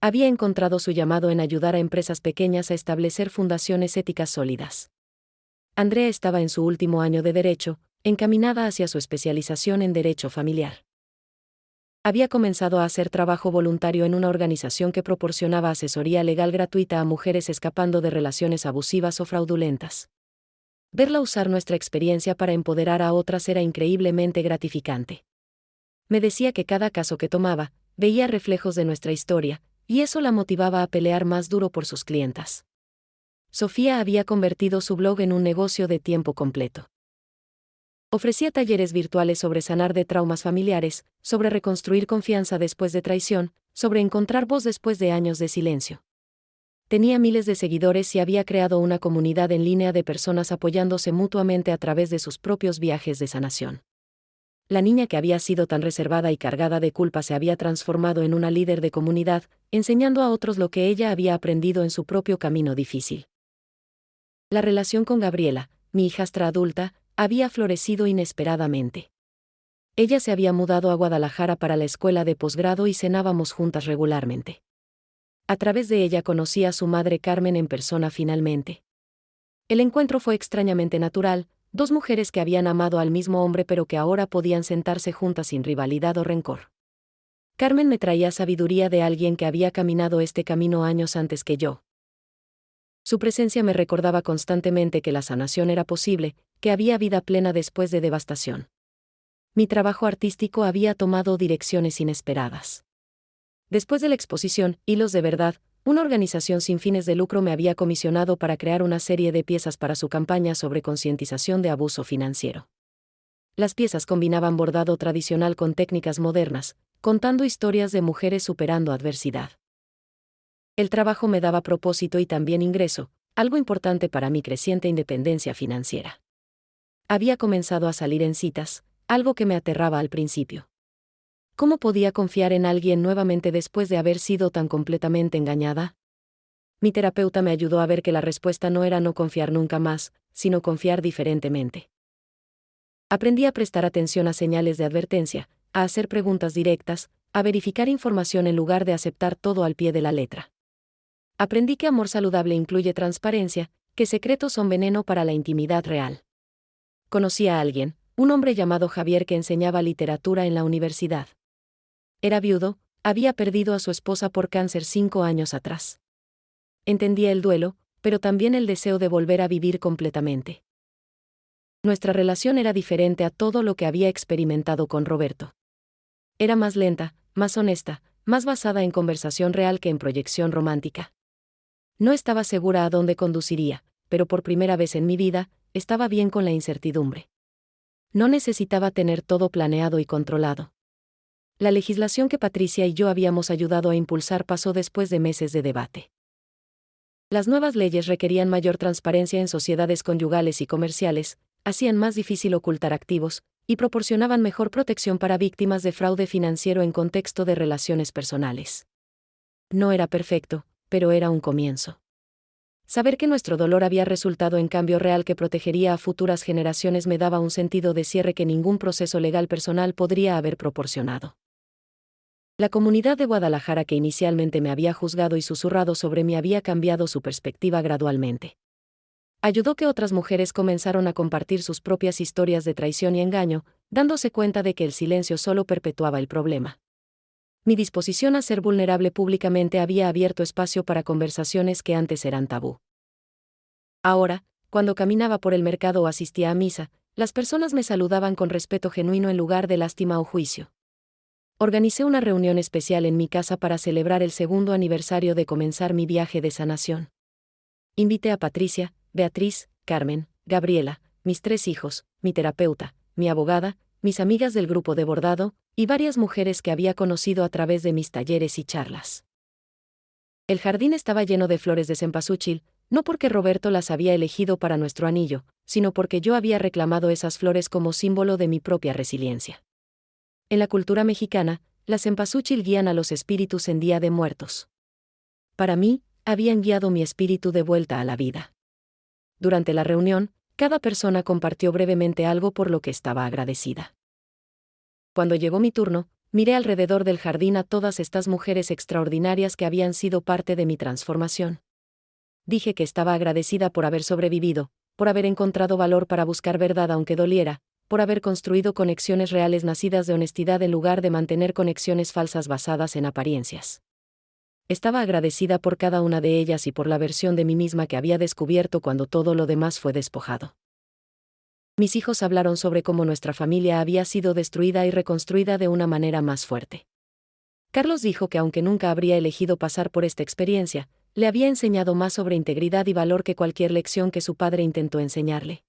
S1: Había encontrado su llamado en ayudar a empresas pequeñas a establecer fundaciones éticas sólidas. Andrea estaba en su último año de derecho, encaminada hacia su especialización en derecho familiar. Había comenzado a hacer trabajo voluntario en una organización que proporcionaba asesoría legal gratuita a mujeres escapando de relaciones abusivas o fraudulentas. Verla usar nuestra experiencia para empoderar a otras era increíblemente gratificante. Me decía que cada caso que tomaba, veía reflejos de nuestra historia, y eso la motivaba a pelear más duro por sus clientas. Sofía había convertido su blog en un negocio de tiempo completo. Ofrecía talleres virtuales sobre sanar de traumas familiares, sobre reconstruir confianza después de traición, sobre encontrar voz después de años de silencio. Tenía miles de seguidores y había creado una comunidad en línea de personas apoyándose mutuamente a través de sus propios viajes de sanación. La niña que había sido tan reservada y cargada de culpa se había transformado en una líder de comunidad, enseñando a otros lo que ella había aprendido en su propio camino difícil. La relación con Gabriela, mi hijastra adulta, había florecido inesperadamente. Ella se había mudado a Guadalajara para la escuela de posgrado y cenábamos juntas regularmente. A través de ella conocí a su madre Carmen en persona finalmente. El encuentro fue extrañamente natural, dos mujeres que habían amado al mismo hombre pero que ahora podían sentarse juntas sin rivalidad o rencor. Carmen me traía sabiduría de alguien que había caminado este camino años antes que yo. Su presencia me recordaba constantemente que la sanación era posible, que había vida plena después de devastación. Mi trabajo artístico había tomado direcciones inesperadas. Después de la exposición, Hilos de Verdad, una organización sin fines de lucro me había comisionado para crear una serie de piezas para su campaña sobre concientización de abuso financiero. Las piezas combinaban bordado tradicional con técnicas modernas, contando historias de mujeres superando adversidad. El trabajo me daba propósito y también ingreso, algo importante para mi creciente independencia financiera. Había comenzado a salir en citas, algo que me aterraba al principio. ¿Cómo podía confiar en alguien nuevamente después de haber sido tan completamente engañada? Mi terapeuta me ayudó a ver que la respuesta no era no confiar nunca más, sino confiar diferentemente. Aprendí a prestar atención a señales de advertencia, a hacer preguntas directas, a verificar información en lugar de aceptar todo al pie de la letra. Aprendí que amor saludable incluye transparencia, que secretos son veneno para la intimidad real. Conocí a alguien, un hombre llamado Javier que enseñaba literatura en la universidad. Era viudo, había perdido a su esposa por cáncer 5 años atrás. Entendía el duelo, pero también el deseo de volver a vivir completamente. Nuestra relación era diferente a todo lo que había experimentado con Roberto. Era más lenta, más honesta, más basada en conversación real que en proyección romántica. No estaba segura a dónde conduciría, pero por primera vez en mi vida, estaba bien con la incertidumbre. No necesitaba tener todo planeado y controlado. La legislación que Patricia y yo habíamos ayudado a impulsar pasó después de meses de debate. Las nuevas leyes requerían mayor transparencia en sociedades conyugales y comerciales, hacían más difícil ocultar activos, y proporcionaban mejor protección para víctimas de fraude financiero en contexto de relaciones personales. No era perfecto, pero era un comienzo. Saber que nuestro dolor había resultado en cambio real que protegería a futuras generaciones me daba un sentido de cierre que ningún proceso legal personal podría haber proporcionado. La comunidad de Guadalajara que inicialmente me había juzgado y susurrado sobre mí había cambiado su perspectiva gradualmente. Ayudó que otras mujeres comenzaron a compartir sus propias historias de traición y engaño, dándose cuenta de que el silencio solo perpetuaba el problema. Mi disposición a ser vulnerable públicamente había abierto espacio para conversaciones que antes eran tabú. Ahora, cuando caminaba por el mercado o asistía a misa, las personas me saludaban con respeto genuino en lugar de lástima o juicio. Organicé una reunión especial en mi casa para celebrar el 2º aniversario de comenzar mi viaje de sanación. Invité a Patricia, Beatriz, Carmen, Gabriela, mis 3 hijos, mi terapeuta, mi abogada, mis amigas del grupo de bordado, y varias mujeres que había conocido a través de mis talleres y charlas. El jardín estaba lleno de flores de cempasúchil, no porque Roberto las había elegido para nuestro anillo, sino porque yo había reclamado esas flores como símbolo de mi propia resiliencia. En la cultura mexicana, las cempasúchil guían a los espíritus en Día de Muertos. Para mí, habían guiado mi espíritu de vuelta a la vida. Durante la reunión, cada persona compartió brevemente algo por lo que estaba agradecida. Cuando llegó mi turno, miré alrededor del jardín a todas estas mujeres extraordinarias que habían sido parte de mi transformación. Dije que estaba agradecida por haber sobrevivido, por haber encontrado valor para buscar verdad aunque doliera, por haber construido conexiones reales nacidas de honestidad en lugar de mantener conexiones falsas basadas en apariencias. Estaba agradecida por cada una de ellas y por la versión de mí misma que había descubierto cuando todo lo demás fue despojado. Mis hijos hablaron sobre cómo nuestra familia había sido destruida y reconstruida de una manera más fuerte. Carlos dijo que aunque nunca habría elegido pasar por esta experiencia, le había enseñado más sobre integridad y valor que cualquier lección que su padre intentó enseñarle.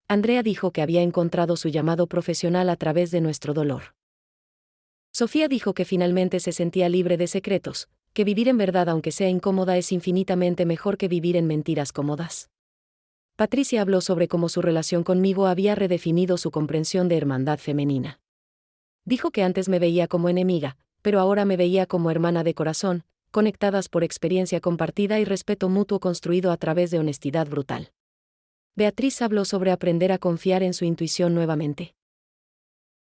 S1: Andrea dijo que había encontrado su llamado profesional a través de nuestro dolor. Sofía dijo que finalmente se sentía libre de secretos, que vivir en verdad aunque sea incómoda es infinitamente mejor que vivir en mentiras cómodas. Patricia habló sobre cómo su relación conmigo había redefinido su comprensión de hermandad femenina. Dijo que antes me veía como enemiga, pero ahora me veía como hermana de corazón, conectadas por experiencia compartida y respeto mutuo construido a través de honestidad brutal. Beatriz habló sobre aprender a confiar en su intuición nuevamente.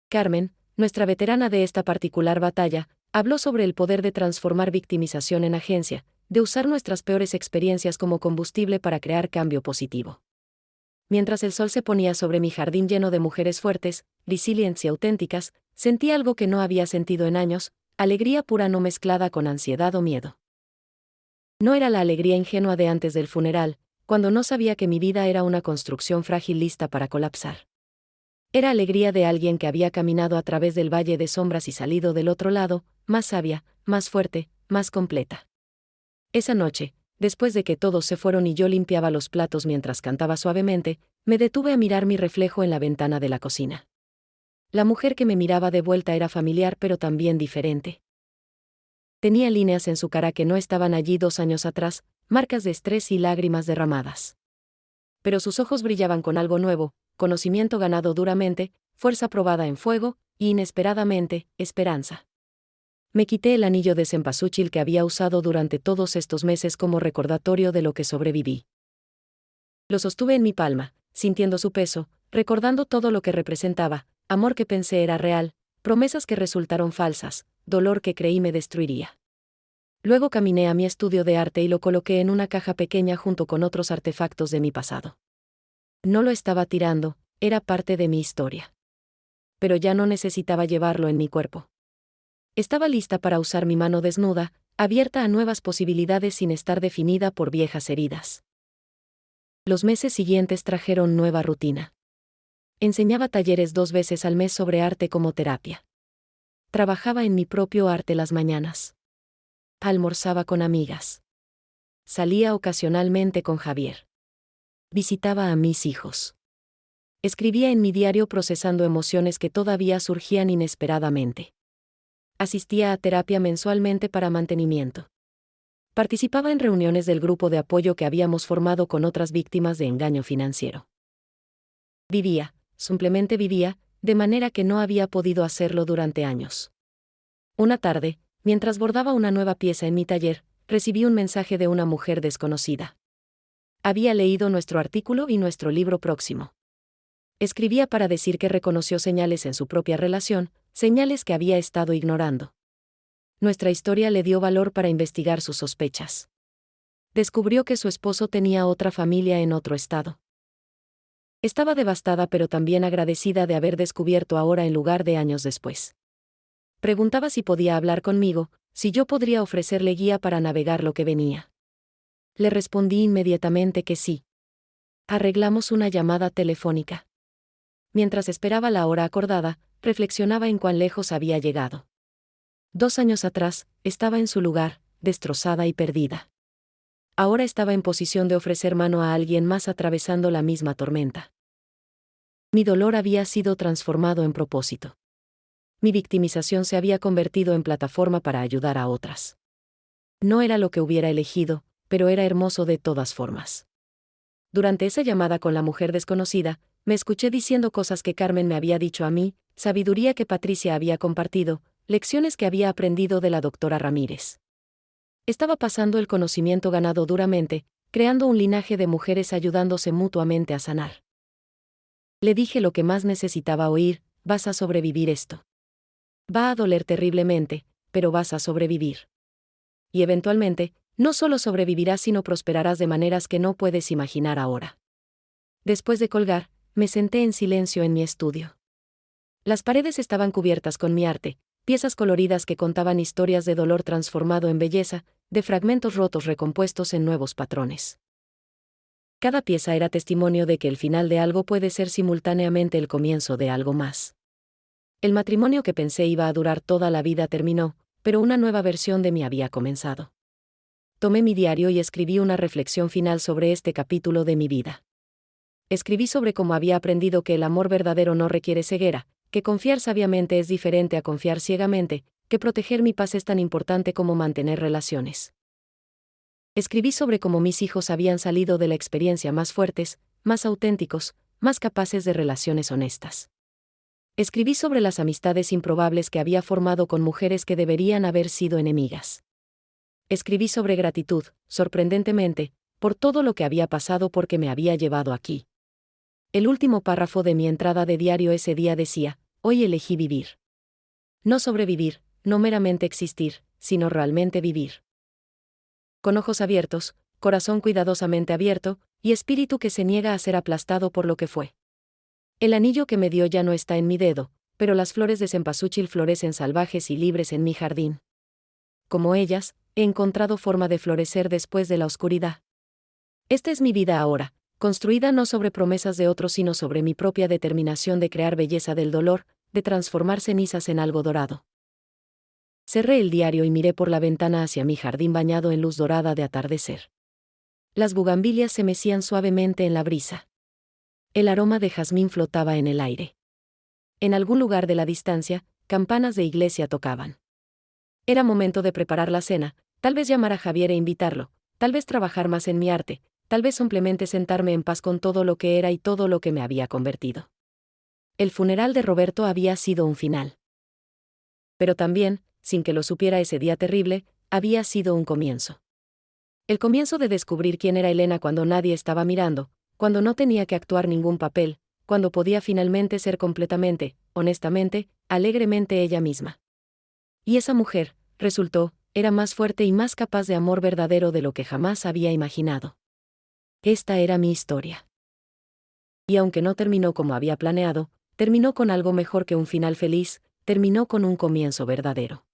S1: Carmen, nuestra veterana de esta particular batalla, habló sobre el poder de transformar victimización en agencia, de usar nuestras peores experiencias como combustible para crear cambio positivo. Mientras el sol se ponía sobre mi jardín lleno de mujeres fuertes, resilientes y auténticas, sentí algo que no había sentido en años, alegría pura no mezclada con ansiedad o miedo. No era la alegría ingenua de antes del funeral, cuando no sabía que mi vida era una construcción frágil lista para colapsar. Era alegría de alguien que había caminado a través del valle de sombras y salido del otro lado, más sabia, más fuerte, más completa. Esa noche, después de que todos se fueron y yo limpiaba los platos mientras cantaba suavemente, me detuve a mirar mi reflejo en la ventana de la cocina. La mujer que me miraba de vuelta era familiar pero también diferente. Tenía líneas en su cara que no estaban allí 2 años atrás, marcas de estrés y lágrimas derramadas. Pero sus ojos brillaban con algo nuevo, conocimiento ganado duramente, fuerza probada en fuego, y inesperadamente, esperanza. Me quité el anillo de cempasúchil que había usado durante todos estos meses como recordatorio de lo que sobreviví. Lo sostuve en mi palma, sintiendo su peso, recordando todo lo que representaba, amor que pensé era real, promesas que resultaron falsas, dolor que creí me destruiría. Luego caminé a mi estudio de arte y lo coloqué en una caja pequeña junto con otros artefactos de mi pasado. No lo estaba tirando, era parte de mi historia. Pero ya no necesitaba llevarlo en mi cuerpo. Estaba lista para usar mi mano desnuda, abierta a nuevas posibilidades sin estar definida por viejas heridas. Los meses siguientes trajeron nueva rutina. Enseñaba talleres 2 veces al mes sobre arte como terapia. Trabajaba en mi propio arte las mañanas. Almorzaba con amigas. Salía ocasionalmente con Javier. Visitaba a mis hijos. Escribía en mi diario procesando emociones que todavía surgían inesperadamente. Asistía a terapia mensualmente para mantenimiento. Participaba en reuniones del grupo de apoyo que habíamos formado con otras víctimas de engaño financiero. Vivía, simplemente vivía, de manera que no había podido hacerlo durante años. Una tarde, mientras bordaba una nueva pieza en mi taller, recibí un mensaje de una mujer desconocida. Había leído nuestro artículo y nuestro libro próximo. Escribía para decir que reconoció señales en su propia relación, señales que había estado ignorando. Nuestra historia le dio valor para investigar sus sospechas. Descubrió que su esposo tenía otra familia en otro estado. Estaba devastada pero también agradecida de haber descubierto ahora en lugar de años después. Preguntaba si podía hablar conmigo, si yo podría ofrecerle guía para navegar lo que venía. Le respondí inmediatamente que sí. Arreglamos una llamada telefónica. Mientras esperaba la hora acordada, reflexionaba en cuán lejos había llegado. 2 años atrás, estaba en su lugar, destrozada y perdida. Ahora estaba en posición de ofrecer mano a alguien más atravesando la misma tormenta. Mi dolor había sido transformado en propósito. Mi victimización se había convertido en plataforma para ayudar a otras. No era lo que hubiera elegido, pero era hermoso de todas formas. Durante esa llamada con la mujer desconocida, me escuché diciendo cosas que Carmen me había dicho a mí, sabiduría que Patricia había compartido, lecciones que había aprendido de la doctora Ramírez. Estaba pasando el conocimiento ganado duramente, creando un linaje de mujeres ayudándose mutuamente a sanar. Le dije lo que más necesitaba oír: vas a sobrevivir esto. Va a doler terriblemente, pero vas a sobrevivir. Y eventualmente, no solo sobrevivirás sino prosperarás de maneras que no puedes imaginar ahora. Después de colgar, me senté en silencio en mi estudio. Las paredes estaban cubiertas con mi arte, piezas coloridas que contaban historias de dolor transformado en belleza, de fragmentos rotos recompuestos en nuevos patrones. Cada pieza era testimonio de que el final de algo puede ser simultáneamente el comienzo de algo más. El matrimonio que pensé iba a durar toda la vida terminó, pero una nueva versión de mí había comenzado. Tomé mi diario y escribí una reflexión final sobre este capítulo de mi vida. Escribí sobre cómo había aprendido que el amor verdadero no requiere ceguera, que confiar sabiamente es diferente a confiar ciegamente, que proteger mi paz es tan importante como mantener relaciones. Escribí sobre cómo mis hijos habían salido de la experiencia más fuertes, más auténticos, más capaces de relaciones honestas. Escribí sobre las amistades improbables que había formado con mujeres que deberían haber sido enemigas. Escribí sobre gratitud, sorprendentemente, por todo lo que había pasado porque me había llevado aquí. El último párrafo de mi entrada de diario ese día decía: hoy elegí vivir. No sobrevivir, no meramente existir, sino realmente vivir. Con ojos abiertos, corazón cuidadosamente abierto, y espíritu que se niega a ser aplastado por lo que fue. El anillo que me dio ya no está en mi dedo, pero las flores de cempasúchil florecen salvajes y libres en mi jardín. Como ellas, he encontrado forma de florecer después de la oscuridad. Esta es mi vida ahora, construida no sobre promesas de otros sino sobre mi propia determinación de crear belleza del dolor, de transformar cenizas en algo dorado. Cerré el diario y miré por la ventana hacia mi jardín bañado en luz dorada de atardecer. Las bugambilias se mecían suavemente en la brisa. El aroma de jazmín flotaba en el aire. En algún lugar de la distancia, campanas de iglesia tocaban. Era momento de preparar la cena, tal vez llamar a Javier e invitarlo, tal vez trabajar más en mi arte, tal vez simplemente sentarme en paz con todo lo que era y todo lo que me había convertido. El funeral de Roberto había sido un final. Pero también, sin que lo supiera ese día terrible, había sido un comienzo. El comienzo de descubrir quién era Elena cuando nadie estaba mirando, cuando no tenía que actuar ningún papel, cuando podía finalmente ser completamente, honestamente, alegremente ella misma. Y esa mujer, resultó, era más fuerte y más capaz de amor verdadero de lo que jamás había imaginado. Esta era mi historia. Y aunque no terminó como había planeado, terminó con algo mejor que un final feliz, terminó con un comienzo verdadero.